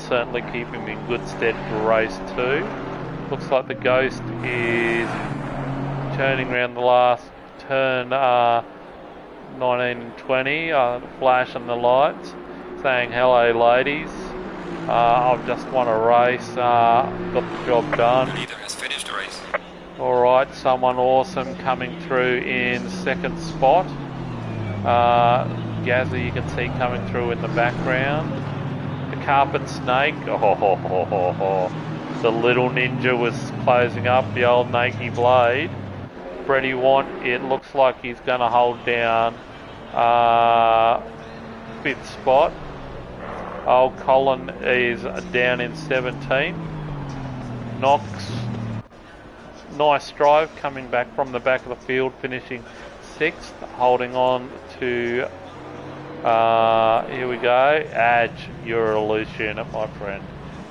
A: certainly keep him in good stead for race 2. Looks like the Ghost is turning around the last turn 19 and 20, flashing the lights, saying hello ladies, I've just won a race, got the job done.
B: The leader has finished the race.
A: Alright, someone awesome coming through in second spot. Gazza you can see coming through in the background. The Carpet Snake, the little ninja was closing up, the old Nakey Blade. Freddie Want, it looks like he's going to hold down 5th spot. Old Colin is down in 17th. Knox, nice drive coming back from the back of the field, finishing 6th, holding on to, here we go, Adge, you're a loose unit, my friend.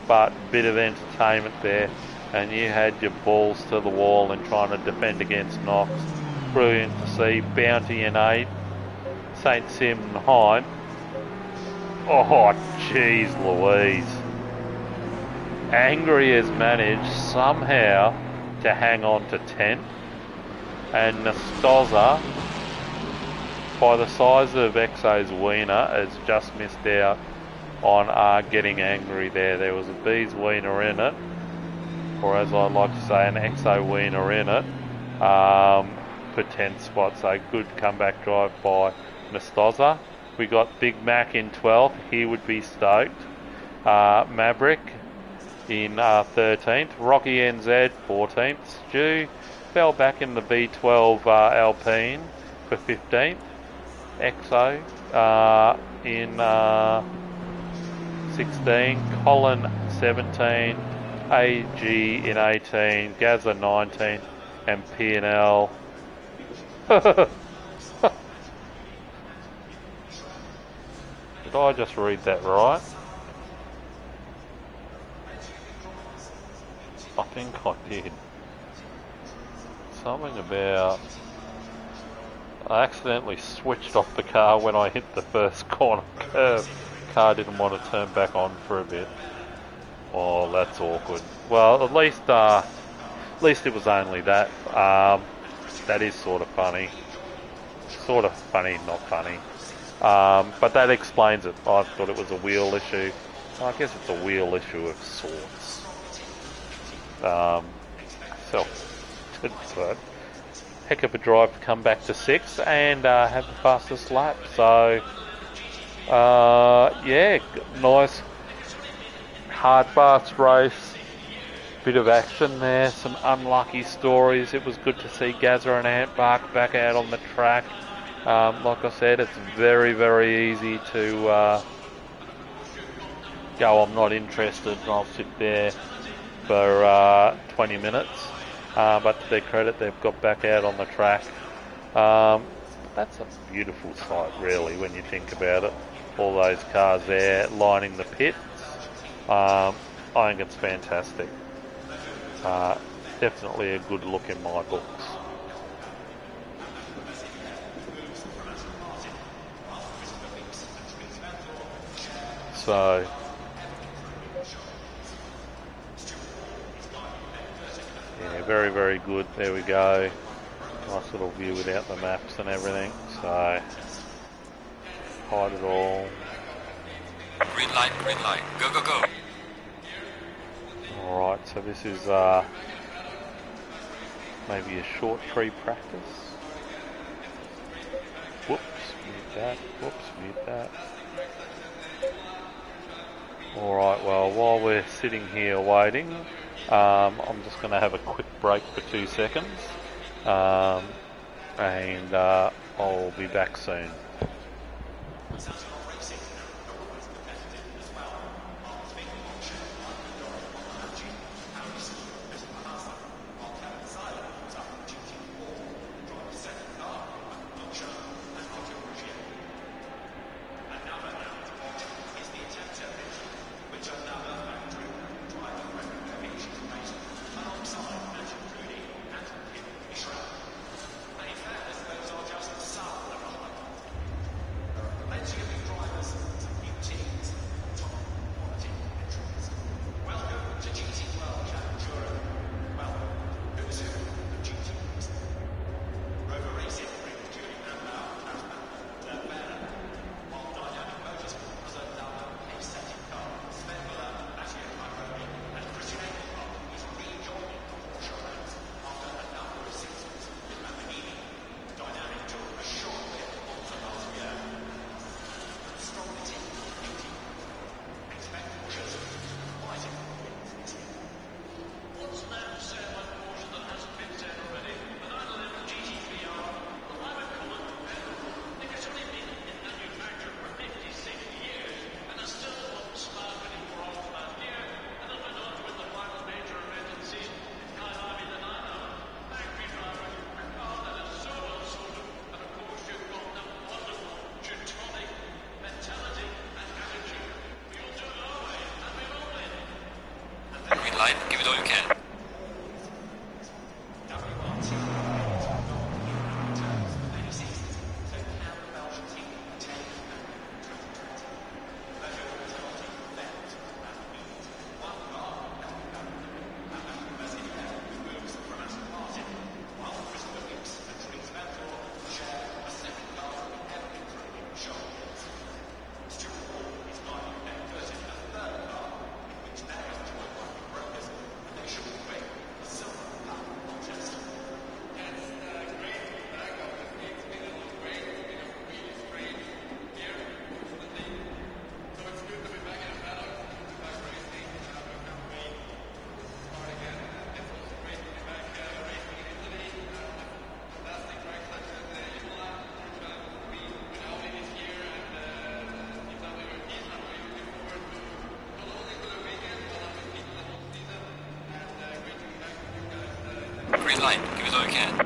A: But bit of entertainment there, and you had your balls to the wall in trying to defend against Knox. Brilliant to see. Bounty in 8, St. Simon Hine. Oh, jeez Louise. Angry has managed somehow to hang on to 10th, and Nastoza, by the size of Exo's wiener, has just missed out on getting angry there. There was a bee's wiener in it, or as I like to say, an Exo wiener in it, for 10th spot. So good comeback drive by Nastoza. We got Big Mac in 12th, he would be stoked. Maverick in 13th, Rocky NZ 14th, Stu fell back in the B12 Alpine for 15th, Exo in 16, Colin 17, AG in 18, Gazza 19, and P&L. Did I just read that right? I think I did. Something about... I accidentally switched off the car when I hit the first corner curve. Car didn't want to turn back on for a bit. Oh, that's awkward. Well, at least it was only that. That is sort of funny. Sort of funny, not funny. But that explains it. I thought it was a wheel issue. I guess it's a wheel issue of sorts. So, heck of a drive to come back to 6th and have the fastest lap. So, yeah, nice, hard, fast race. Bit of action there, some unlucky stories. It was good to see Gazza and Ant Bark back out on the track. Like I said, it's very, very easy to go, I'm not interested, and I'll sit there for 20 minutes. But to their credit, they've got back out on the track. That's a beautiful sight, really, when you think about it. All those cars there lining the pits. I think it's fantastic. Definitely a good look in my books. So, yeah, very, very good. There we go. Nice little view without the maps and everything. So, hide it all.
B: Green light, go, go, go.
A: Alright, so this is maybe a short pre-practice. Whoops, mute that. Whoops, mute that. Alright, well, while we're sitting here waiting, I'm just going to have a quick break for 2 seconds, and I'll be back soon.
B: green light. Give us all you can.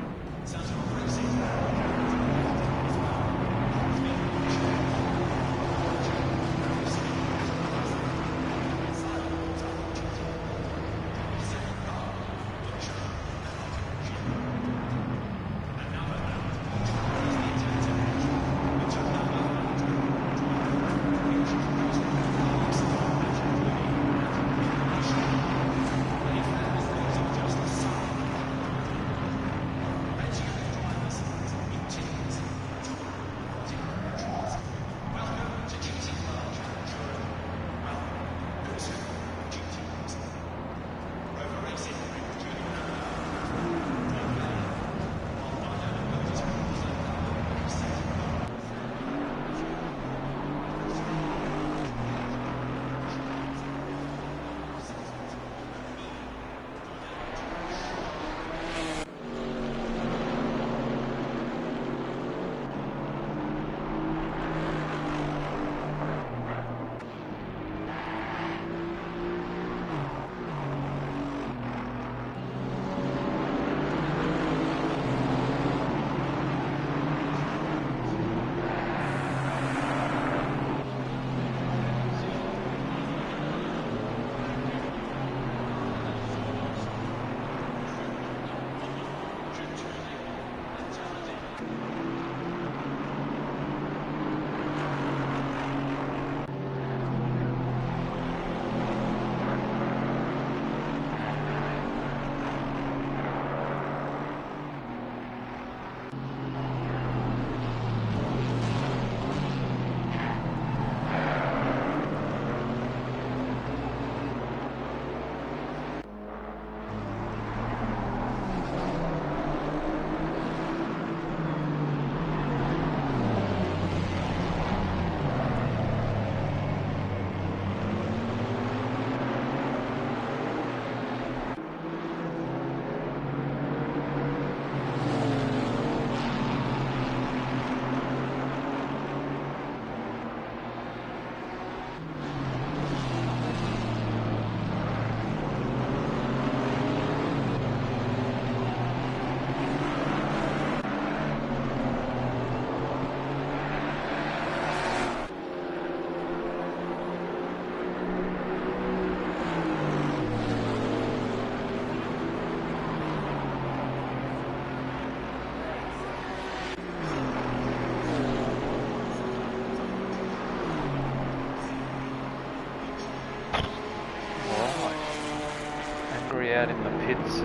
A: Out in the pits,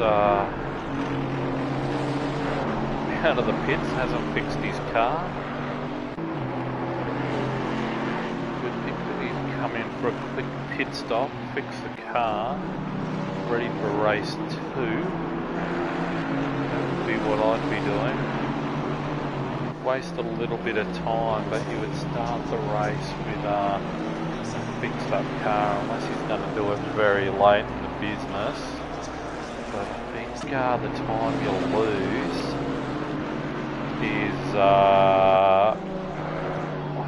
A: out of the pits, hasn't fixed his car. Good thing that he's come in for a quick pit stop, fix the car, ready for race 2. That would be what I'd be doing. Waste a little bit of time, but you would start the race with a fixed up car, unless he's going to do it very late in the business. But I think the time you'll lose is, I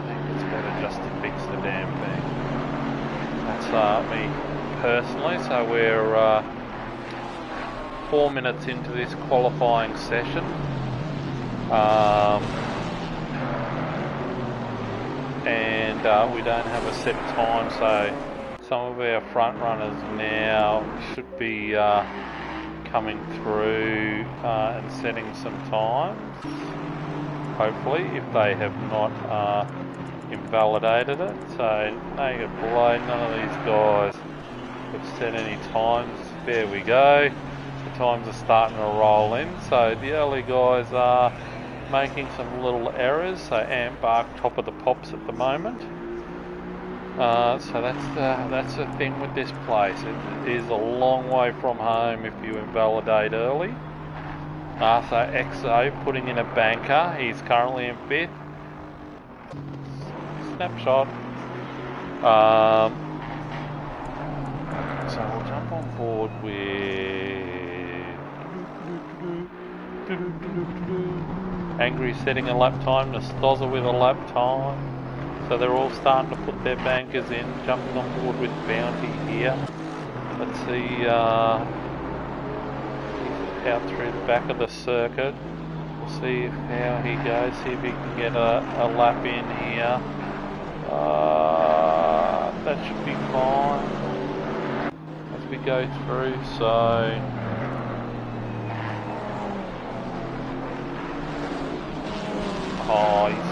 A: think it's better just to fix the damn thing. That's me personally. So we're 4 minutes into this qualifying session. And we don't have a set time, so some of our front runners now should be coming through and setting some times, hopefully, if they have not invalidated it. So no below, none of these guys have set any times. There we go, the times are starting to roll in. So the early guys are making some little errors. So Antbark top of the pops at the moment. So that's the thing with this place. It is a long way from home if you invalidate early. So XO putting in a banker. He's currently in 5th. Snapshot. So we'll jump on board with Angry setting a lap time. Nostoza with a lap time. So they're all starting to put their bankers in, jumping on board with Bounty here. Let's see, he's out through the back of the circuit. We'll see how he goes, see if he can get a lap in here. That should be fine as we go through, so oh, he's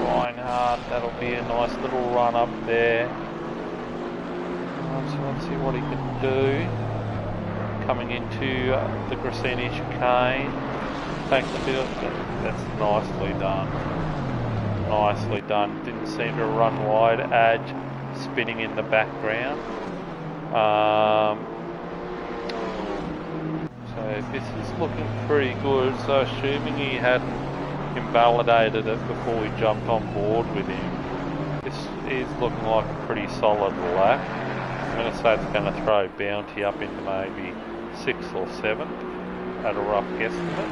A: trying hard. That'll be a nice little run up there. So let's see what he can do. Coming into the Grassini chicane. Takes a bit of... That's nicely done. Nicely done. Didn't seem to run wide. Edge spinning in the background. So this is looking pretty good. So assuming he hadn't invalidated it before we jumped on board with him, this is looking like a pretty solid lap. I'm going to say it's going to throw Bounty up into maybe 6th or 7th at a rough guesstimate.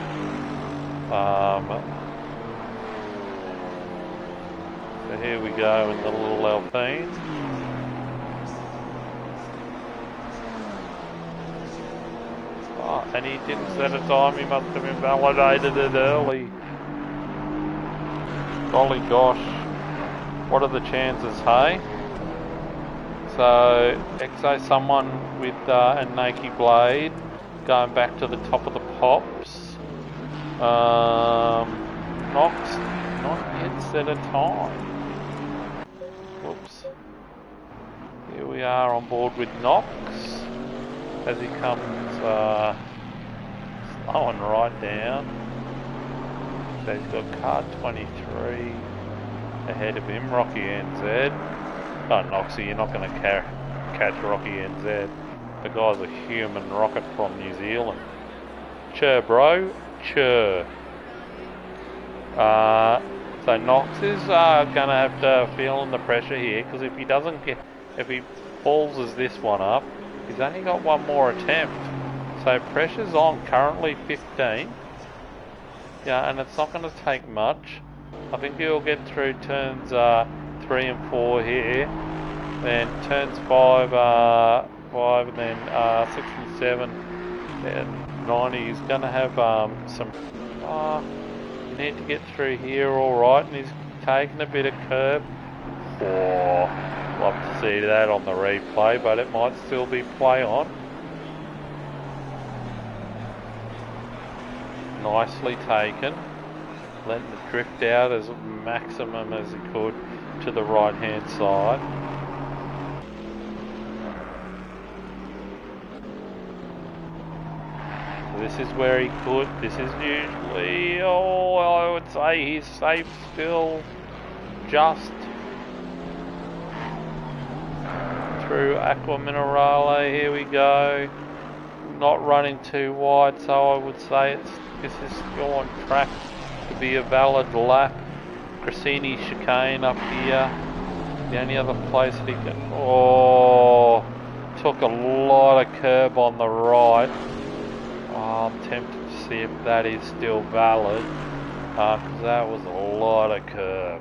A: So here we go in the little Alpine. Oh, and he didn't set a time, he must have invalidated it early. Golly gosh, what are the chances, hey? So, Exo, someone with a Nike blade, going back to the top of the pops. Knox, not yet set a time. Whoops. Here we are on board with Knox, as he comes slowing right down. So he's got car 23 ahead of him, Rocky NZ. Oh, Noxie, you're not going to catch Rocky NZ. The guy's a human rocket from New Zealand. Chur, bro. Chur. So Knox is going to have to feel under pressure here, because if he doesn't get, if he balls this one up, he's only got one more attempt. So pressure's on, currently 15. Yeah, and it's not going to take much. I think he'll get through turns 3 and 4 here, then turns 5, and then 6 and 7, and 9. He's going to have some. You need to get through here, all right, and he's taking a bit of curb. Oh, love to see that on the replay, but it might still be play on. Nicely taken. Letting it drift out as maximum as he could to the right hand side. So this is where he could, this is usually, oh, I would say he's safe still, just through Aqua Minerale. Here we go. Not running too wide, so I would say this is still on track to be a valid lap. Grassini chicane up here. The only other place he can... Oh, took a lot of curb on the right. Oh, I'm tempted to see if that is still valid, because that was a lot of curb.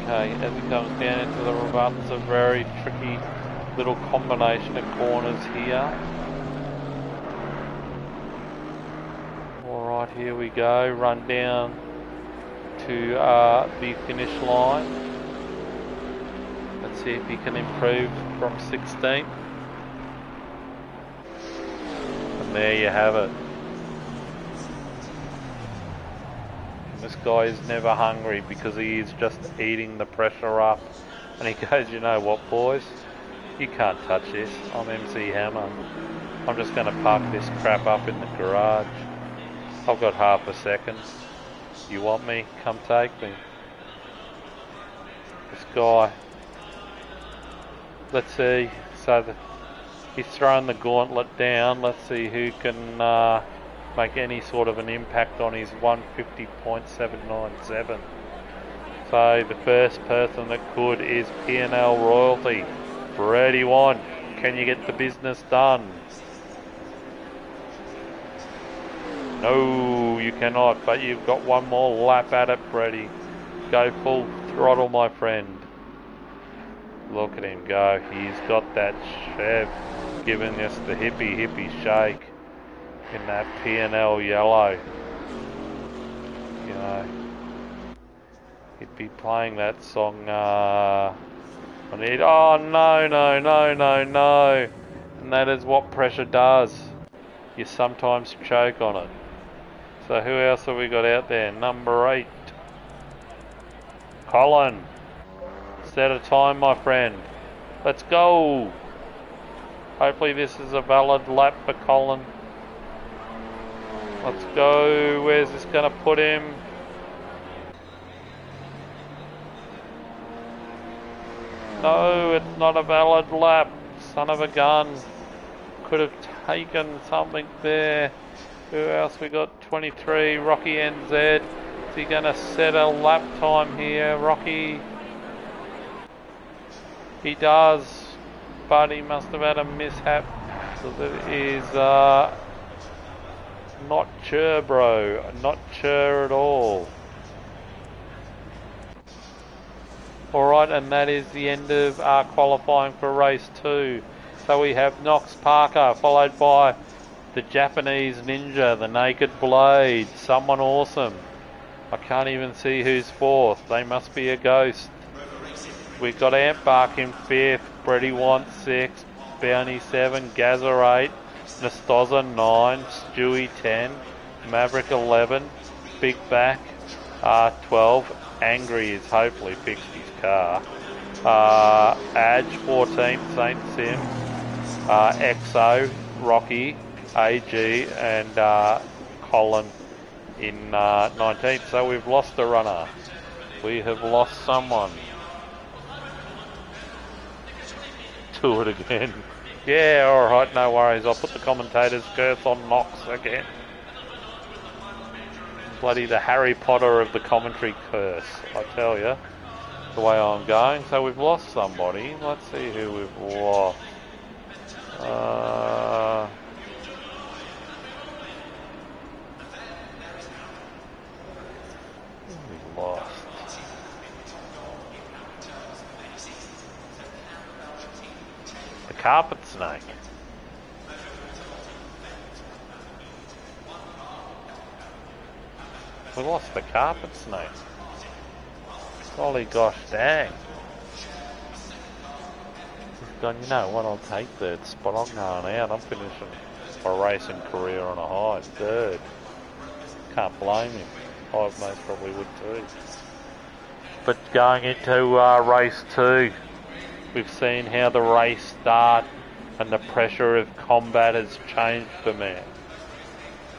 A: Okay, as he comes down into the rebutt, it's a very tricky little combination of corners here. Alright, here we go, run down to the finish line. Let's see if he can improve from 16th. And there you have it. And this guy is never hungry, because he is just eating the pressure up. And he goes, you know what, boys? You can't touch this. I'm MC Hammer. I'm just going to park this crap up in the garage. I've got half a second. You want me? Come take me. This guy. Let's see. So he's thrown the gauntlet down. Let's see who can make any sort of an impact on his 150.797. So the first person that could is P&L Royalty. Ready one. Can you get the business done? No, you cannot, but you've got one more lap at it, Brady. Go full throttle, my friend. Look at him go. He's got that Chev giving us the hippie shake in that P&L yellow. You know, he'd be playing that song, oh no. And that is what pressure does. You sometimes choke on it. So who else have we got out there? Number 8. Colin. Set a time, my friend. Let's go. Hopefully this is a valid lap for Colin. Let's go. Where's this going to put him? No, it's not a valid lap. Son of a gun. Could have taken something there. Who else we got? 23. Rocky NZ. Is he going to set a lap time here? Rocky. He does. But he must have had a mishap. So that is not sure, bro. Not sure at all. Alright, and that is the end of our qualifying for race 2. So we have Knox Parker, followed by the Japanese Ninja, the Naked Blade, someone awesome. I can't even see who's 4th. They must be a ghost. We've got Ant Bark in 5th, Brady Want 6th, Bounty 7, Gazer 8, Nastoza 9, Stewie 10, Maverick 11, Big Back 12, Angry is hopefully fixed his car. Adge 14th, Saint Sim, XO, Rocky, AG and Colin in 19th. So we've lost a runner. We have lost someone. Do it again. Yeah, alright, no worries. I'll put the commentator's curse on Knox again. Bloody the Harry Potter of the commentary curse, I tell you. The way I'm going. So we've lost somebody. Let's see who we've lost. We've lost. The Carpet Snake. We lost the Carpet Snake. Golly gosh dang. He's gone, you know what, I'll take third spot. I'm going out. I'm finishing my racing career on a high. 3rd. Can't blame him. I most probably would too. But going into race 2, we've seen how the race start and the pressure of combat has changed for me.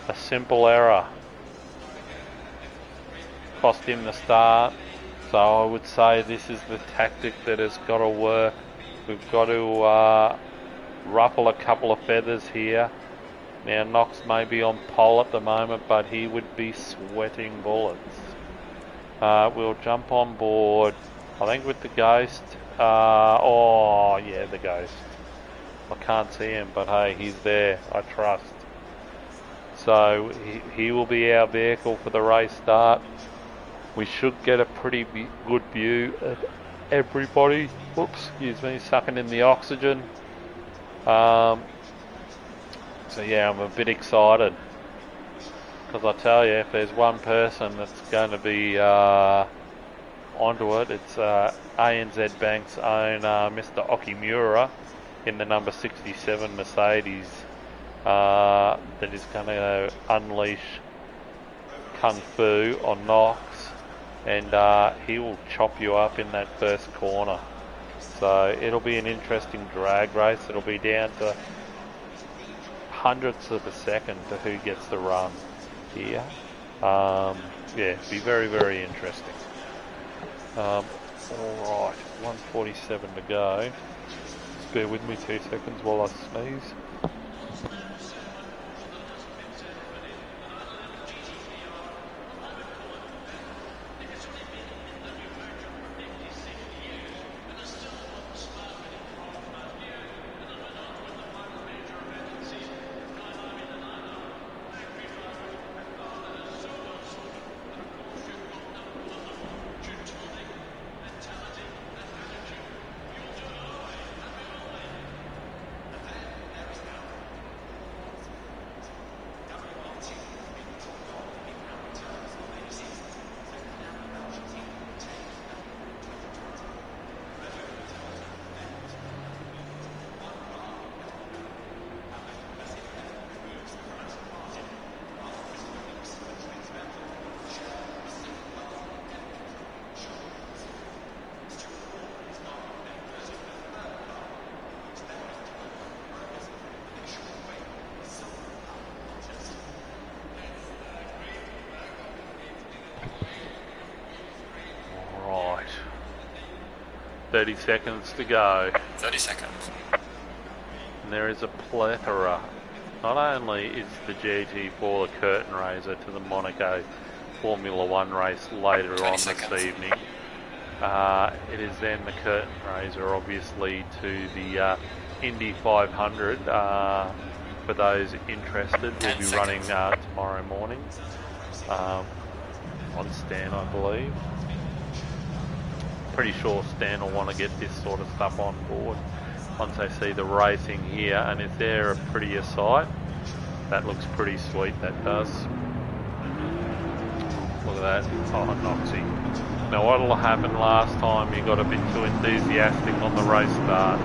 A: A simple error cost him the start. So I would say this is the tactic that has got to work. We've got to ruffle a couple of feathers here. Now Knox may be on pole at the moment, but he would be sweating bullets. We'll jump on board, I think with the Ghost. Oh yeah, the Ghost. I can't see him, but hey, he's there, I trust. So he will be our vehicle for the race start. We should get a pretty good view of everybody. Whoops, excuse me, sucking in the oxygen. So yeah, I'm a bit excited. Because I tell you, if there's one person that's going to be onto it, it's ANZ Bank's own Mr. Okimura in the number 67 Mercedes that is going to unleash Kung Fu on Knox. And he will chop you up in that first corner. So it'll be an interesting drag race. It'll be down to hundredths of a second to who gets the run here. Yeah, be very, very interesting. Alright, 1:47 to go. Just bear with me 2 seconds while I sneeze. 30 seconds to go.
B: 30 seconds.
A: And there is a plethora. Not only is the GT4 the curtain raiser to the Monaco Formula One race later on this evening, it is then the curtain raiser obviously to the Indy 500 for those interested. We'll be running tomorrow morning on Stan, I believe. Pretty sure Stan will want to get this sort of stuff on board once they see the racing here. And is there a prettier sight? That looks pretty sweet, that does. Look at that. Oh, Noxie. Now what'll happen last time you got a bit too enthusiastic on the race start?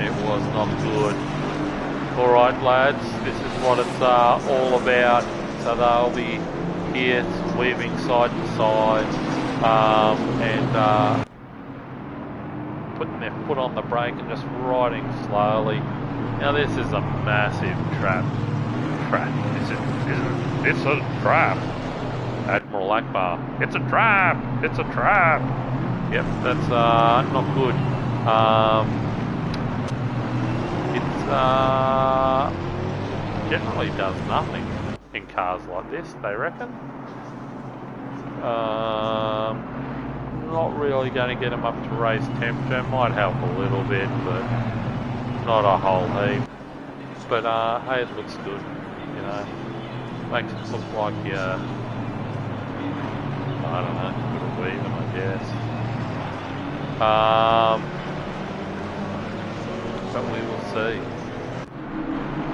A: It was not good. Alright lads, this is what it's all about. So they'll be here weaving side to side and putting their foot on the brake and just riding slowly. Now this is a massive trap. It's a trap. Admiral Akbar, it's a trap! It's a trap! Yep, that's not good. It generally does nothing in cars like this, they reckon. Not really going to get them up to race temperature. Might help a little bit, but not a whole heap. But hey, it looks good, you know. Makes it look like I don't know, bit of weaving, I guess. But we will see.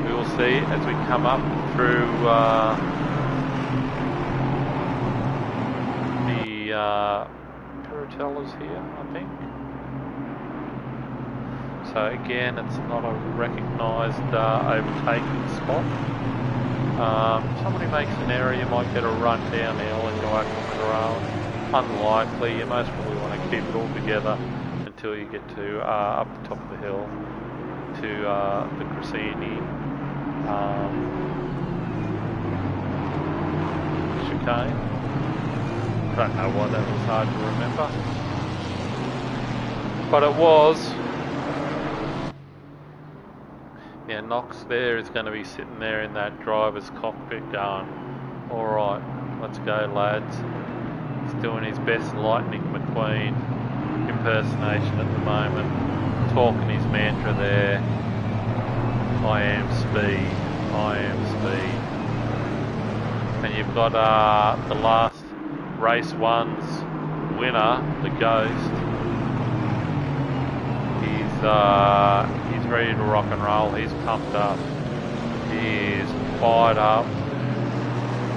A: We will see as we come up through the Piratellas here, I think. So again, it's not a recognised overtaking spot. Somebody makes an error, you might get a run down the hill and go up on the road. Unlikely, you most probably want to keep it all together until you get to up the top of the hill to the Crescini chicane. Don't know why that was hard to remember, but it was. Yeah, Knox there is going to be sitting there in that driver's cockpit going, alright, let's go lads. He's doing his best Lightning McQueen impersonation at the moment, talking his mantra there. I am speed, I am speed. And you've got the last race one's winner, the Ghost. He's ready to rock and roll. He's pumped up. He is fired up,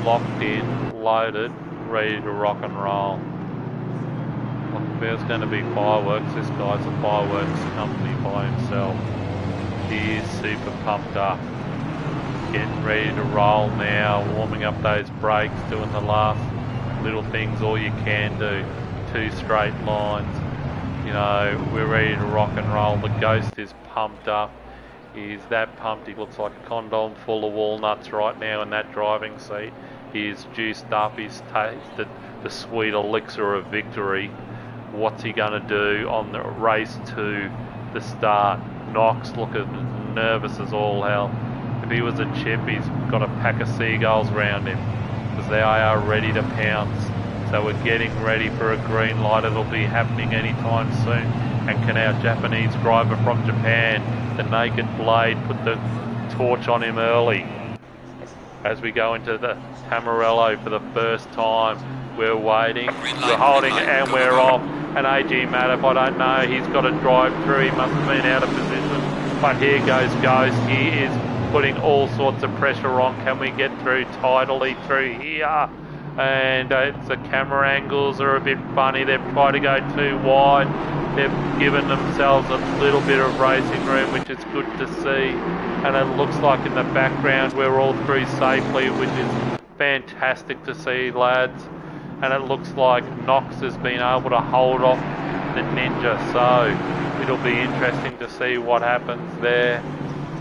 A: locked in, loaded, ready to rock and roll. Look, if there's going to be fireworks, this guy's a fireworks company by himself. He is super pumped up. Getting ready to roll now, warming up those brakes, doing the last little things all you can do. 2 straight lines. You know, we're ready to rock and roll. The Ghost is pumped up. He's that pumped, he looks like a condom full of walnuts right now in that driving seat. He is juiced up, he's tasted the sweet elixir of victory. What's he going to do on the race to the start? Knox looking nervous as all hell. If he was a chip, he's got a pack of seagulls round him, because they are ready to pounce. So we're getting ready for a green light. It'll be happening anytime soon. And can our Japanese driver from Japan, the Naked Blade, put the torch on him early? As we go into the Tamarello for the first time, we're waiting, we're holding, and we're off. And AG Matt, if I don't know, he's got to drive through. He must have been out of position. But here goes Ghost. He is putting all sorts of pressure on. Can we get through tidily through here? And the camera angles are a bit funny. They've tried to go too wide. They've given themselves a little bit of racing room, which is good to see. And it looks like in the background we're all through safely, which is fantastic to see, lads. And it looks like Knox has been able to hold off the Ninja, so it'll be interesting to see what happens there.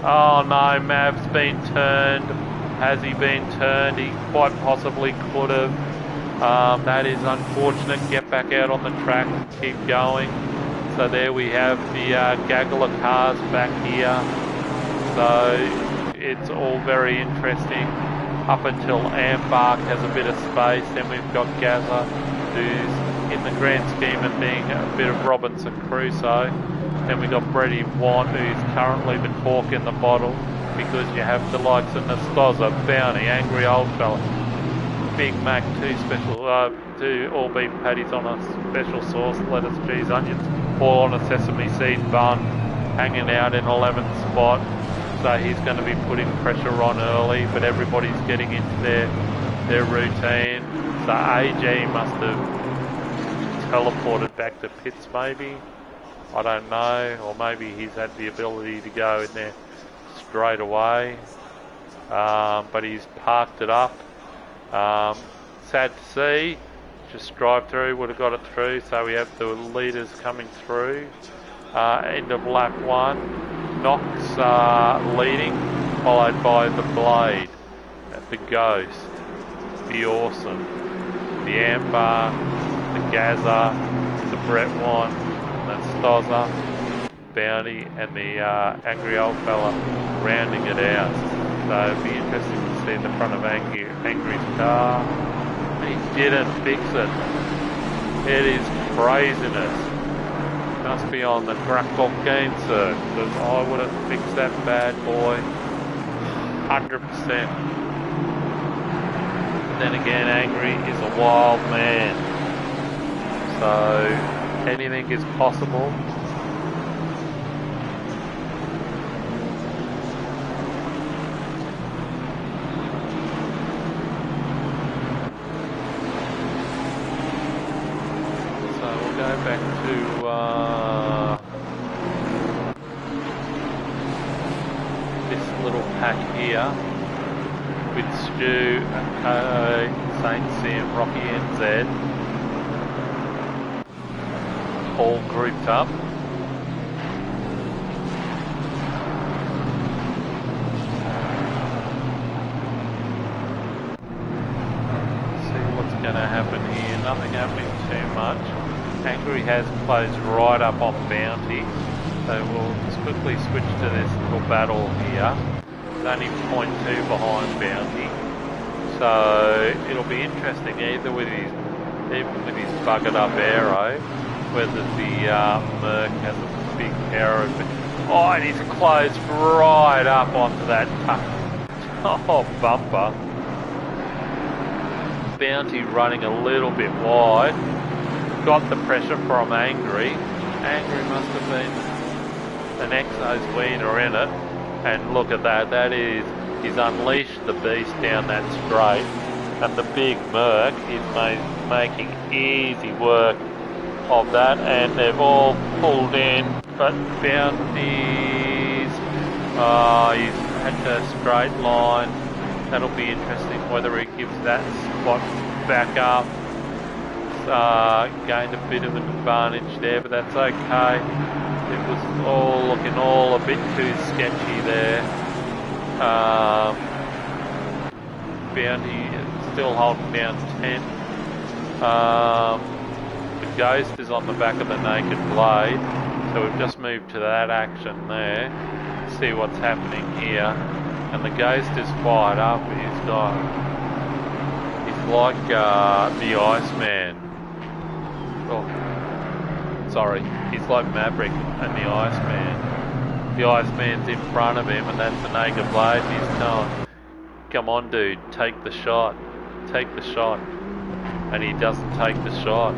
A: Oh no, Mav's been turned. Has he been turned? He quite possibly could have. That is unfortunate. Get back out on the track, keep going. So there we have the gaggle of cars back here. So it's all very interesting up until Ambark has a bit of space. Then we've got Gaza, who's in the grand scheme of things a bit of Robinson Crusoe. Then we've got Brady Want, who's currently the cork in the bottle, because you have the likes of Nastoza, Bounty, Angry Old Fella, Big Mac, two all beef patties on a special sauce, lettuce, cheese, onions, all on a sesame seed bun, hanging out in 11th spot. So he's going to be putting pressure on early, but everybody's getting into their routine. So AJ must have teleported back to pits maybe. I don't know, or maybe he's had the ability to go in there straight away. But he's parked it up. Sad to see. Just drive through, would have got it through. So we have the leaders coming through. End of lap 1. Knox leading, followed by the Blade, the Ghost, the Awesome, the Amber, the Gaza, the Brett One, the Stozza, Bounty, and the Angry Old Fella rounding it out. So it'll be interesting to see the front of Angry's car. He didn't fix it. It is craziness. Must be on the crack cocaine, sir, because I would have fixed that bad boy 100%. Then again, Angry is a wild man, so anything is possible. Back to this little pack here with Stu, Saint Sam, Rocky NZ all grouped up. See what's going to happen here. Nothing happening too much. Angry has closed right up on Bounty, so we'll just quickly switch to this little battle here. It's only 0.2 behind Bounty, so it'll be interesting even with his buggered up aero, whether the Merc has a big aero. Oh, and he's closed right up onto that bumper. Bounty running a little bit wide. Got the pressure from Angry. Angry must have been an Exo's wiener in it. And look at that. That is, he's unleashed the beast down that straight. And the big Merc is making easy work of that. And they've all pulled in. But Bounty's, he's had a straight line. That'll be interesting whether he gives that spot back up. Gained a bit of an advantage there, but that's okay. It was all looking a bit too sketchy there. Bounty still holding down 10. The Ghost is on the back of the Naked Blade, so we've just moved to that action there. See what's happening here. And the Ghost is fired up. He's like the Iceman. Oh, sorry, he's like Maverick and the Iceman. The Iceman's in front of him, and that's the Naked Blade, and he's telling, come on dude, take the shot, and he doesn't take the shot.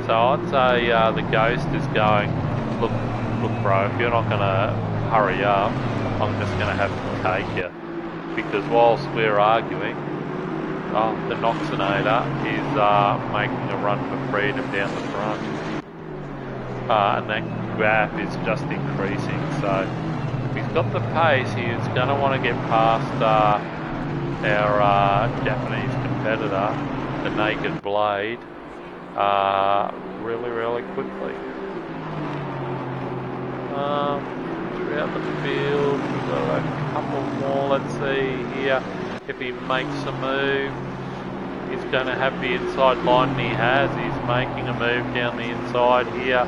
A: So I'd say the Ghost is going, look bro, if you're not going to hurry up, I'm just going to have to take you, because whilst we're arguing, the Noxinator is making a run for freedom down the front. And that gap is just increasing, so if he's got the pace, he's going to want to get past our Japanese competitor, the Naked Blade, really quickly. Throughout the field, we've got a couple more. Let's see here if he makes a move. He he's going to have the inside line, and he has. He's making a move down the inside here.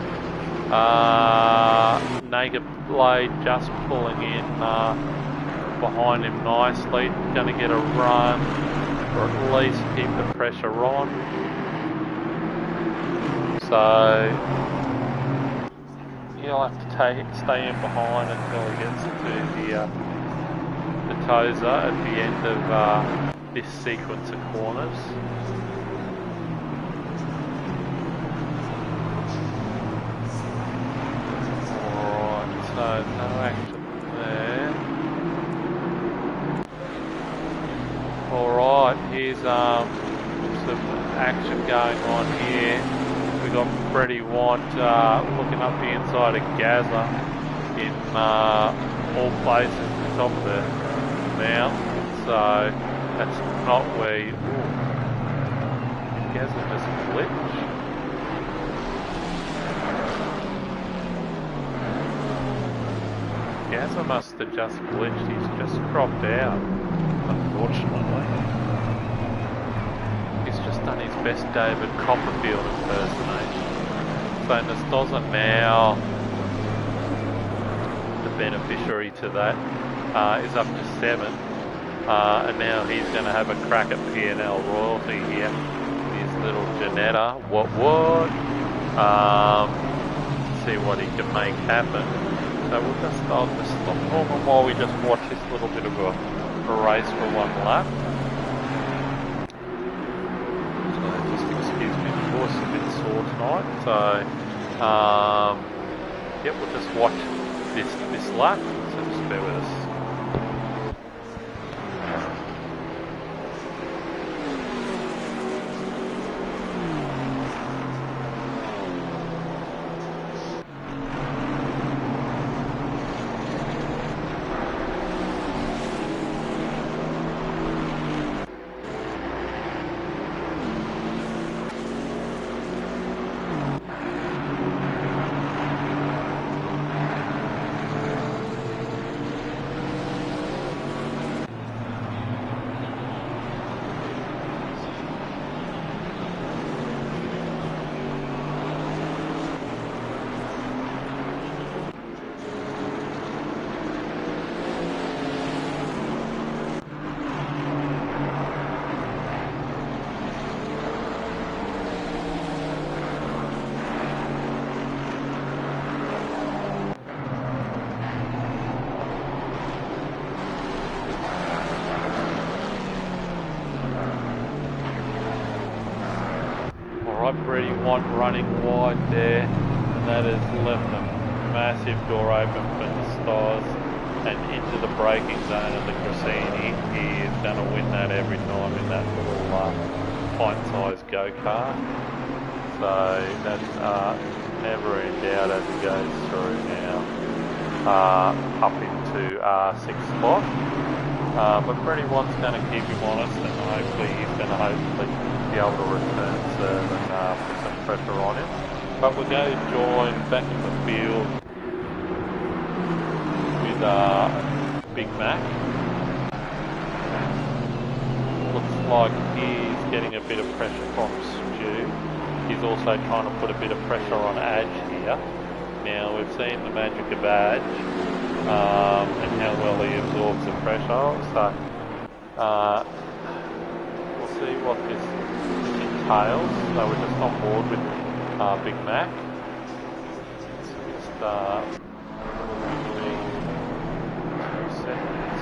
A: Naked Blade just pulling in behind him nicely. Going to get a run, or at least keep the pressure on. So he'll have to stay in behind until he gets to the Tozer at the end of this sequence of corners. Alright, so no action there. Alright, here's some action going on here. We got Freddie White looking up the inside of Gaza in all places at the top of the mountain, so that's not where you... Gaza just glitch. Gaza must have just glitched, he's just dropped out, unfortunately. He's just done his best David Copperfield impersonation. So Nastoza now, the beneficiary to that, is up to 7. And now he's going to have a crack at P&L royalty here. His little Janetta. What? See what he can make happen. So we'll just stop while we just watch this little bit of a race for one lap. So just excuse me, the voice is a bit sore tonight. So yep, we'll just watch this lap. So just bear with us. Brady White running wide there, and that has left a massive door open for the Stars and into the braking zone of the Grassini. He is going to win that every time in that little pint-sized go-kart. So that's never in doubt as he goes through now up into 6th spot. But Brady White's going to keep him honest, and hopefully he's going to be able to return serve and put some pressure on him. But we're going to join back in the field with Big Mac. Looks like he's getting a bit of pressure from Stu. He's also trying to put a bit of pressure on Adge here. Now we've seen the magic of Adge and how well he absorbs the pressure. So we'll see what this entails. So we're just on board with Big Mac. Just doing 2 seconds.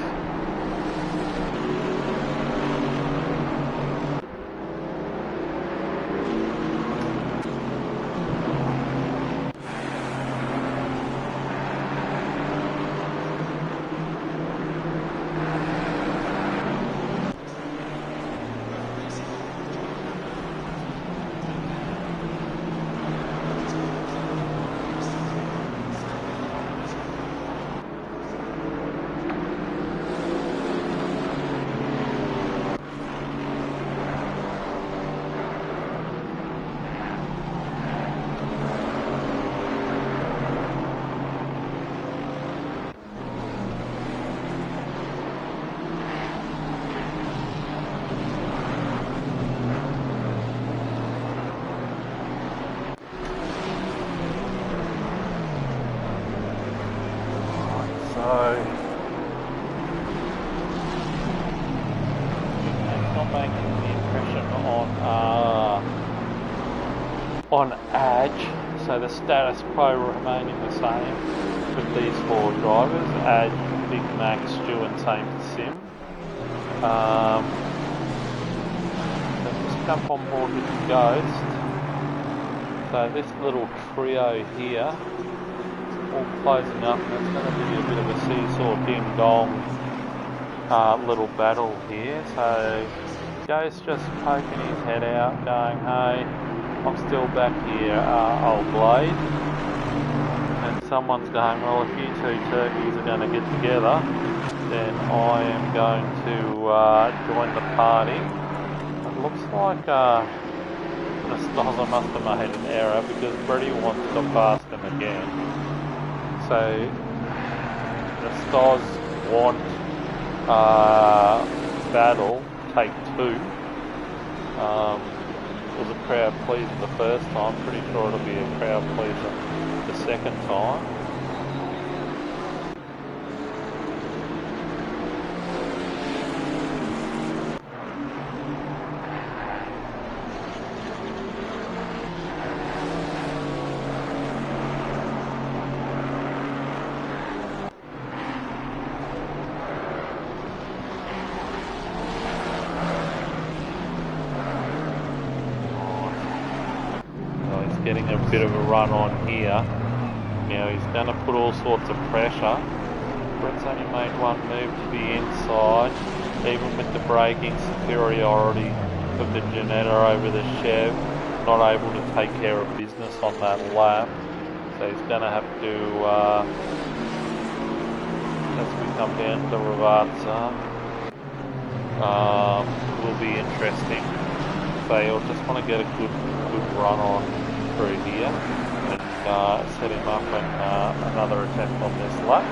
A: making the impression on Edge. So the status quo remaining the same with these four drivers: Edge, Big Mac, Stu, and Same Sim. So just jump on board with the Ghost. So this little trio here, all closing up, and it's going to be a bit of a seesaw ding-dong little battle here. So Ghost just poking his head out, going, hey, I'm still back here, old Blade. And someone's going, well, if you two turkeys are going to get together, then I am going to join the party. It looks like Nastoza must have made an error because Brady wants to pass them again. So Nastoz want battle, take two. It was a crowd pleaser the first time, pretty sure it'll be a crowd pleaser the second time. Getting a bit of a run on here. Now he's going to put all sorts of pressure. Brett's only made one move to the inside, even with the braking superiority of the Janetta over the Chev, not able to take care of business on that lap. So he's going to have to, as we come down to Ravazza, will be interesting. So he'll just want to get a good run on through here and set him up and another attempt on this lap.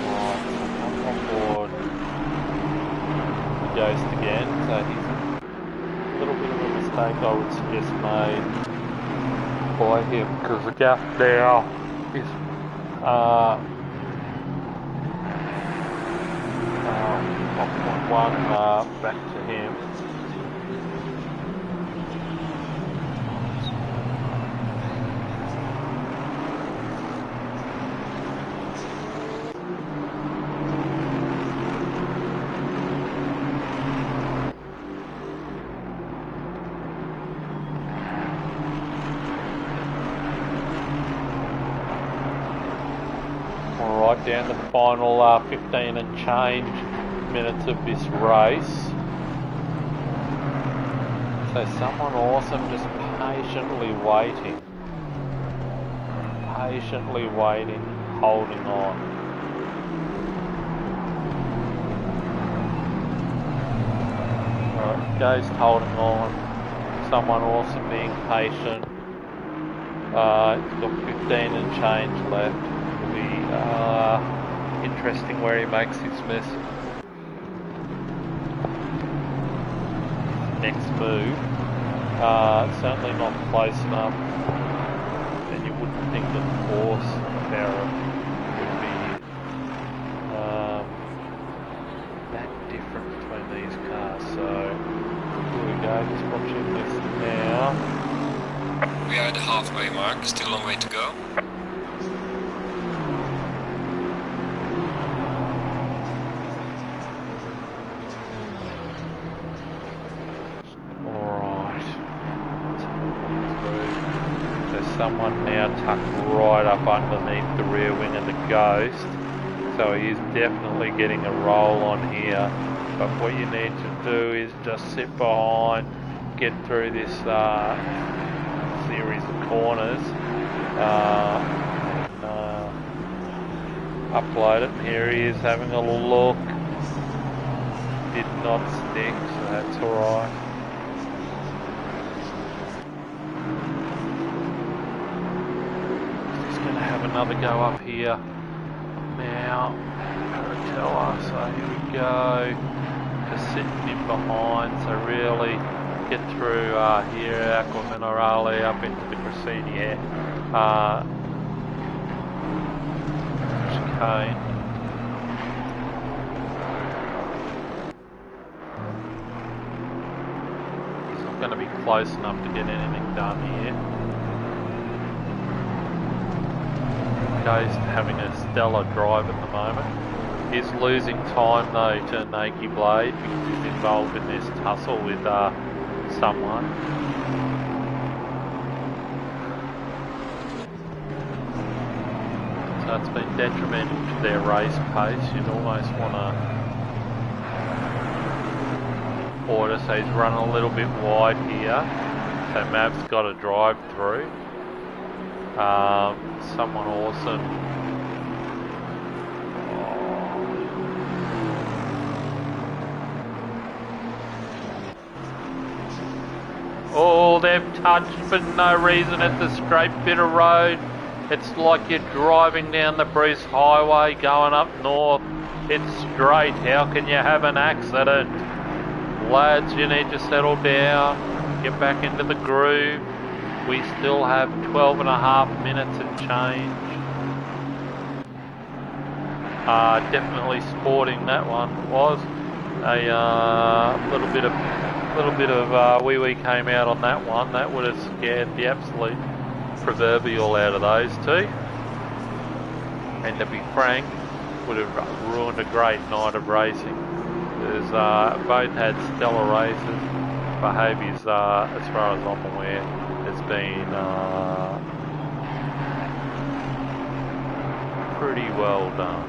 A: Right, on board the Ghost again, so he's a little bit of a mistake I would suggest made by him, because the gap now is 1.1 back to him. Right down to the final 15 and change minutes of this race. So someone awesome just patiently waiting, holding on. Alright, Ghost holding on, someone awesome being patient. It's got 15 and change left. It'll be interesting where he makes his next move. Certainly not close enough, and you wouldn't think that the force error would be that different between these cars. So here we go, just watching this now.
B: We are at the halfway mark, still a long way to go.
A: Someone now tucked right up underneath the rear wing of the Ghost, so he is definitely getting a roll on here. But what you need to do is just sit behind, get through this series of corners, upload it. And here he is having a look. Did not stick, so that's alright. Have another go up here now. Carotella, so here we go. just sitting in behind, so really get through here, Aqua Minerale, up into the Crescenia chicane. He's not going to be close enough to get anything done here. Guy's having a stellar drive at the moment. He's losing time though to Nakey Blade because he's involved in this tussle with someone. So it's been detrimental to their race pace. You'd almost want to order, so he's run a little bit wide here. So Mav's got to drive through. Someone awesome. Oh, they've touched for no reason at the straight bit of road. It's like you're driving down the Bruce Highway going up north. It's straight. How can you have an accident? Lads, you need to settle down. Get back into the groove. We still have 12 and a half minutes and change. Definitely sporting that one was. A little bit of wee came out on that one. That would have scared the absolute proverbial out of those two. And to be frank, would have ruined a great night of racing. There's both had stellar races. Behaviours, as far as I'm aware, has been pretty well done.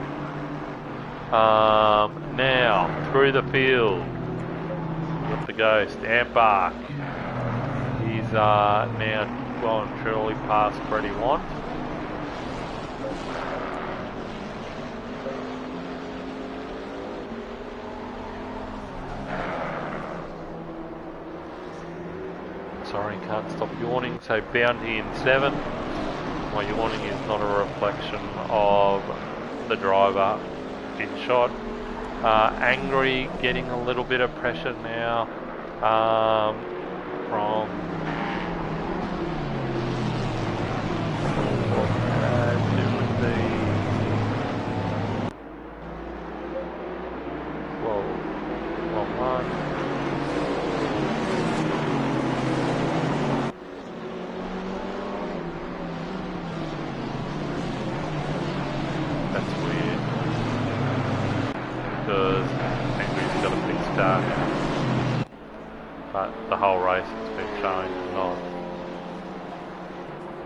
A: Now, through the field with the Ghost, Ambark. He's now well and truly past Freddie Want. Sorry, can't stop yawning. So Bounty in 7. My yawning is not a reflection of the driver in shot. Angry, getting a little bit of pressure now from but the whole race has been showing not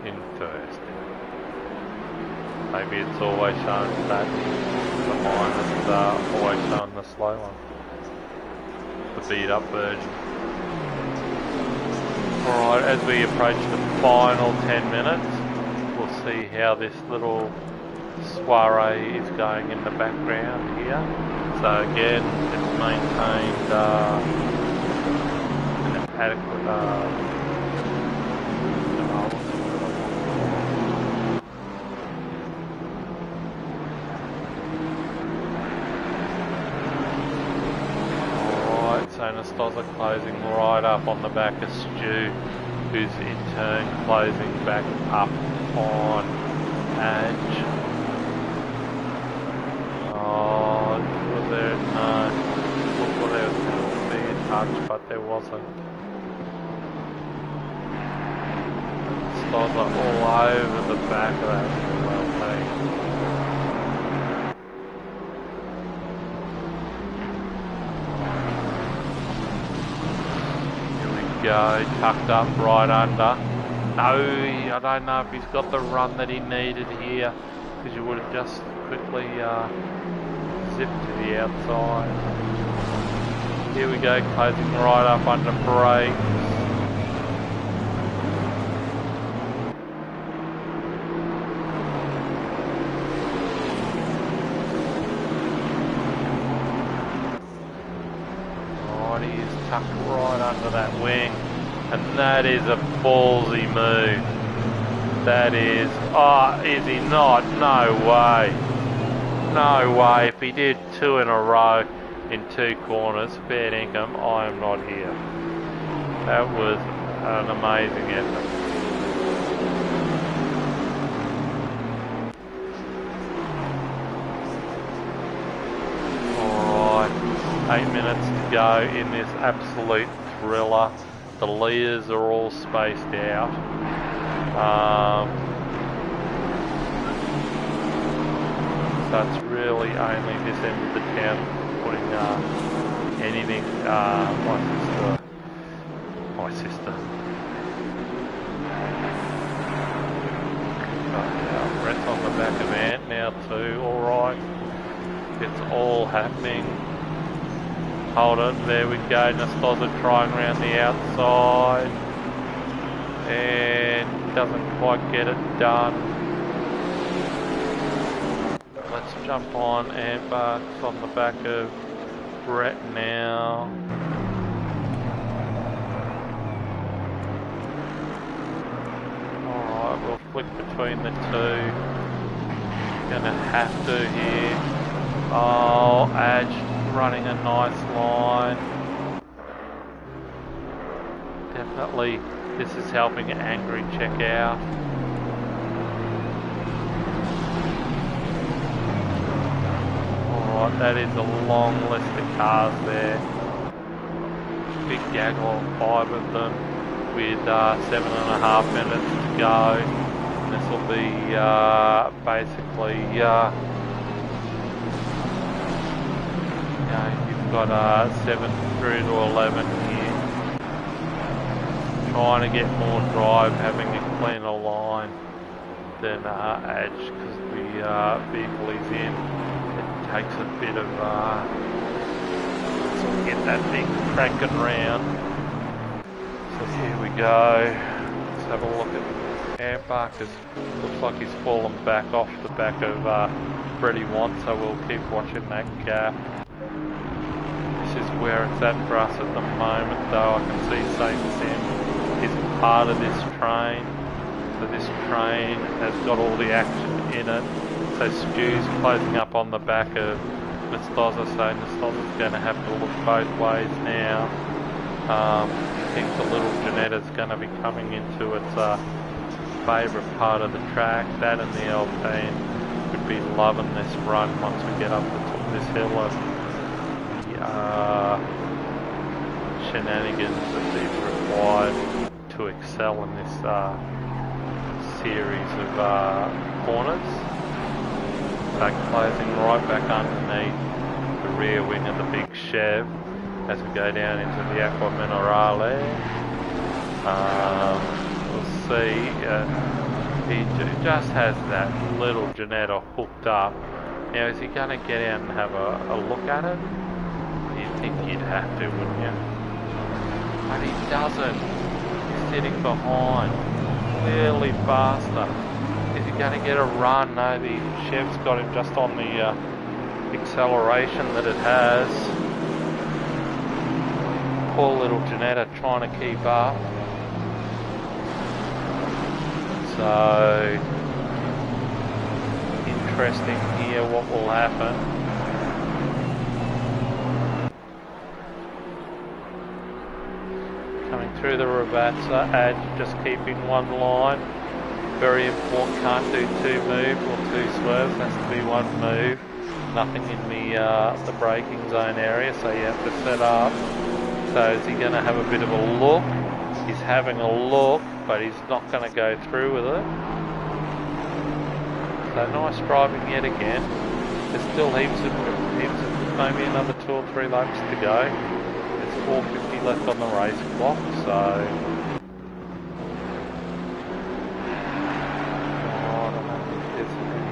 A: interesting. Maybe it's always showing that behind it's always showing the slow one, the beat up version. Alright, as we approach the final 10 minutes, we'll see how this little soiree is going in the background here. So again, it's maintained an adequate Alright, so Nastoza closing right up on the back of Stu, who's in turn closing back up on Edge. There, no, well, there was going to be a touch, but there wasn't. Stars are all over the back of that well thing. Here we go, tucked up right under. No, I don't know if he's got the run that he needed here, because you would have just quickly zip to the outside. Here we go, closing right up under brakes. Right, he is tucked right under that wing, and that is a ballsy move. That is, oh, is he not? No way. No way, if he did 2 in a row, in 2 corners, fair dinkum, I am not here. That was an amazing effort. Alright, 8 minutes to go in this absolute thriller. The leaders are all spaced out. So it's really only this end of the town putting anything. My sister. Brett's on the back of Ant now too. All right, it's all happening. Hold it, there we go. Nastoza trying around the outside and doesn't quite get it done. Let's jump on. Antbark's on the back of Brett now. Alright, we'll flick between the two. Gonna have to here. Oh, Edge running a nice line. Definitely this is helping Angry check out. Alright, that is a long list of cars there. Big gaggle of 5 of them with 7.5 minutes to go. And this will be basically you've got 7 through to 11 here. Trying to get more drive, having a cleaner line than Edge, because the vehicle is in. It takes a bit of to get that thing cranking round. So here we go. Let's have a look at Antbark. Looks like he's fallen back off the back of Freddie Want, so we'll keep watching that gap. This is where it's at for us at the moment, though. I can see Saint Sim is part of this train. So this train has got all the action in it. So Stu's closing up on the back of Nastoza, so Nastoza's going to have to look both ways now. I think the little Janetta's going to be coming into its favourite part of the track. That and the Alpine would be loving this run once we get up the top of this hill of the shenanigans that is required to excel in this series of corners. So closing right back underneath the rear wing of the big Chev as we go down into the Aqua Minerale. We'll see, he just has that little Janetta hooked up. Now is he going to get out and have a look at it? You'd think you'd have to, wouldn't you? But he doesn't. He's sitting behind, clearly faster. Is he going to get a run? No, the Chev's got him just on the acceleration that it has. Poor little Janetta trying to keep up. So, interesting here what will happen. Coming through the Ravazza, Edge just keeping one line. Very important, can't do 2 moves or 2 swerves, has to be 1 move. Nothing in the braking zone area, so you have to set up. So is he going to have a bit of a look? He's having a look, but he's not going to go through with it. So nice driving yet again. There's still heaps of maybe another 2 or 3 laps to go. There's 4:50 left on the race clock, so.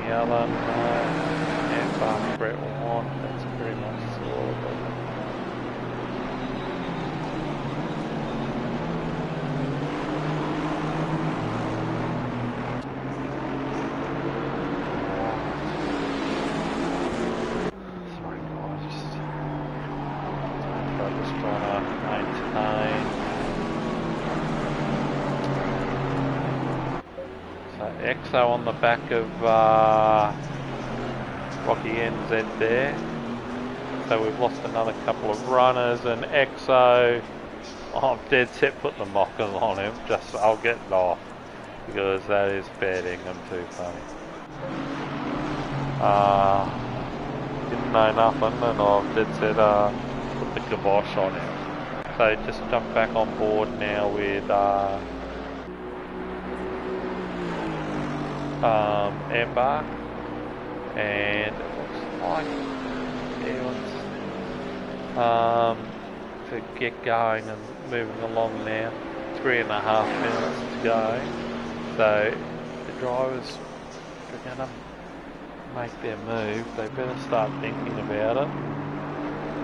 A: The other, Antbark, Brett Want, that's pretty much all of it. Sorry guys, just trying to maintain. Exo on the back of Rocky NZ there. So we've lost another couple of runners, and EXO, I'm dead set putting the mockers on him, just so I'll get it off, because that is fair dinkum too funny. Didn't know nothing, and I've dead set put the kibosh on him. So just jump back on board now with Embark, and it looks like to get going and moving along now. 3.5 minutes to go. So the drivers are going to make their move. They better start thinking about it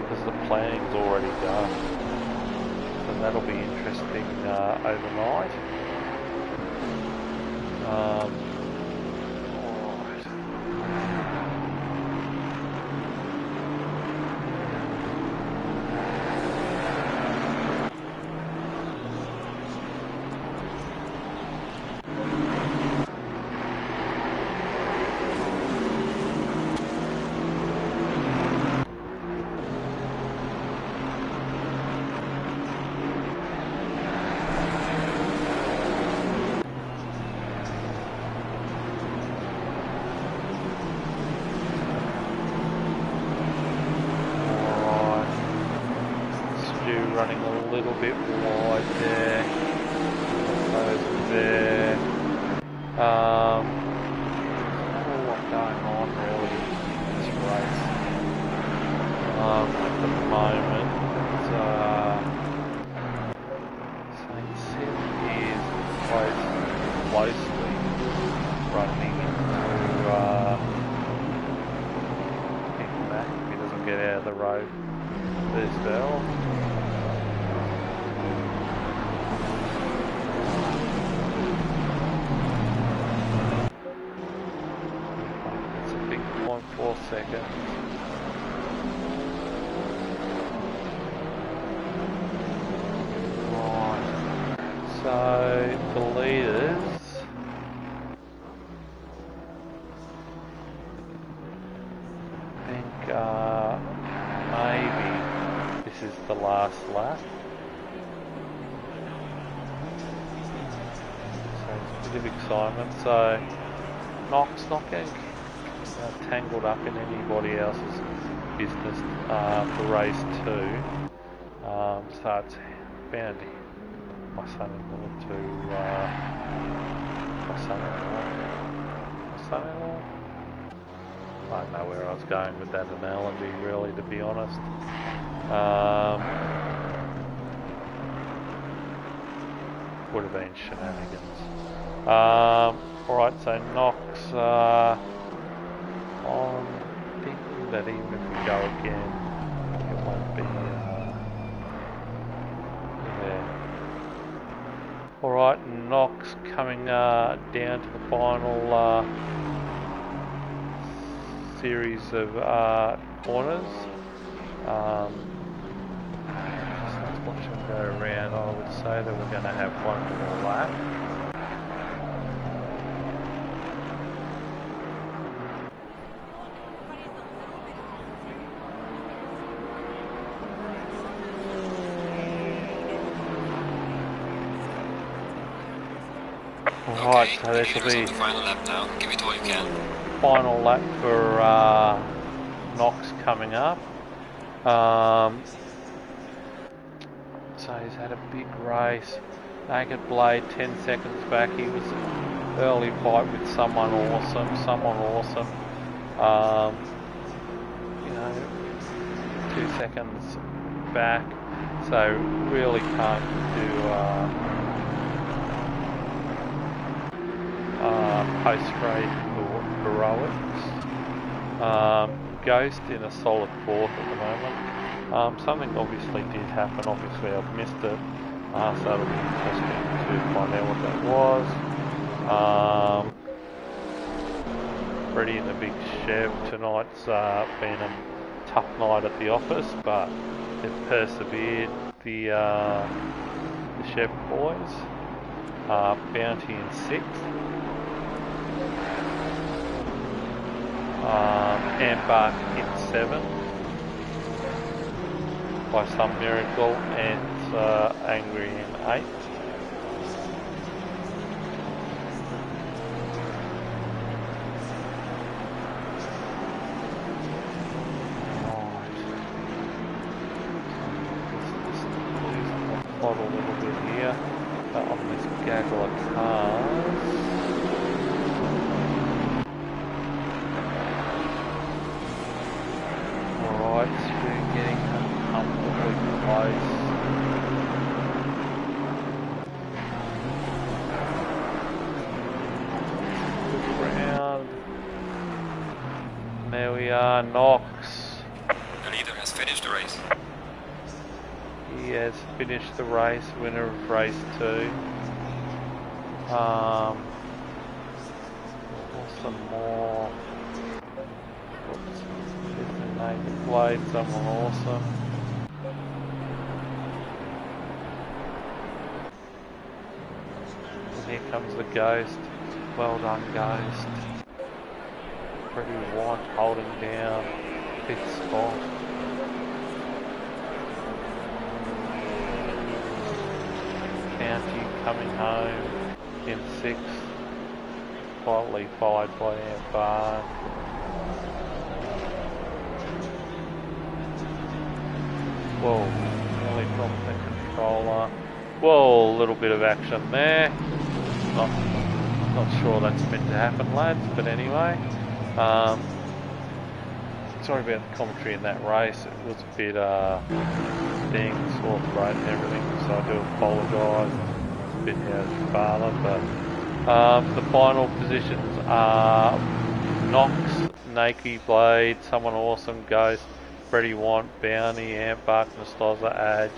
A: because the planning's already done. So that'll be interesting overnight. Running a little bit wide there, over there. Not a lot going on really in this race at the moment. Saint Sid is closely running into Big Mac if he doesn't get out of the road. There's Bell. It's a big 0.4 seconds. Right. So the leaders. I think maybe this is the last lap. So it's a bit of excitement. So Knox not getting tangled up in anybody else's business for race 2. So it's bound my son-in-law to my son-in-law. I don't know where I was going with that analogy, really, to be honest. Would have been shenanigans. Alright, so Knox, I'm thinking that even if we go again, it won't be there. Alright, Knox coming down to the final series of corners. Let's watch them go around. I would say that we're going to have one more lap. Right, so this will be
B: the final lap now. Give it all you can.
A: Final lap for Knox coming up. So he's had a big race. Naked Blade 10 seconds back. He was an early fight with someone awesome. You know, 2 seconds back. So really can't do post-race heroics. Ghost in a solid 4th at the moment. Something obviously did happen. Obviously I've missed it. So it'll be interesting to find out what that was. Freddie in the big Chev tonight's been a tough night at the office, but they've persevered. The Chev boys. Bounty in 6th. Embark in 7th. by some miracle, and angry in 8th. Plot a little bit here on this gaggle of cars. Alright, so we're getting comfortably close. Look around. There we are, Knox.
B: The leader has finished the race.
A: He has finished the race, winner of race 2. Some more. Oops. Here's the naked blade, someone awesome. And here comes the Ghost. Well done, Ghost. Pretty white holding down 5th spot. County coming home in 6th, slightly followed by Embark. Whoa, nearly dropped the controller. Whoa, a little bit of action there. Not sure that's meant to happen, lads, but anyway. Sorry about the commentary in that race. It was a bit thing, sore throat and everything, so I do apologise. It's a bit out of father, but the final positions are Knox, Nakey Blade, Someone Awesome, Ghost, Freddie Want, Bounty, Ampark, Nastoza, Adge,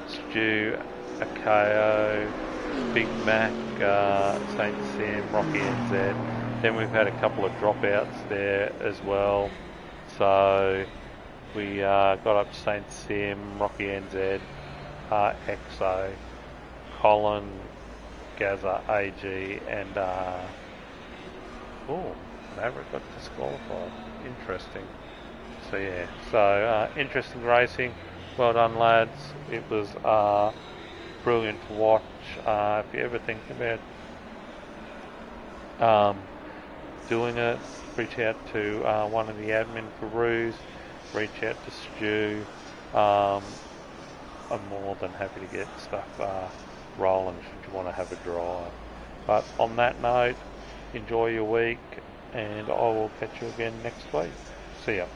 A: Stu, Akeo, Big Mac, Saint Sim, Rocky NZ. Then we've had a couple of dropouts there as well. So we got up Saint Sim, Rocky NZ, XO, Colin, Gaza, AG, and Maverick got disqualified. Interesting. So yeah, so interesting racing. Well done, lads. It was brilliant to watch. If you ever think about doing it, reach out to one of the admin gurus, reach out to Stu. I'm more than happy to get stuff rolling should you want to have a drive. But on that note, enjoy your week, and I will catch you again next week. See ya.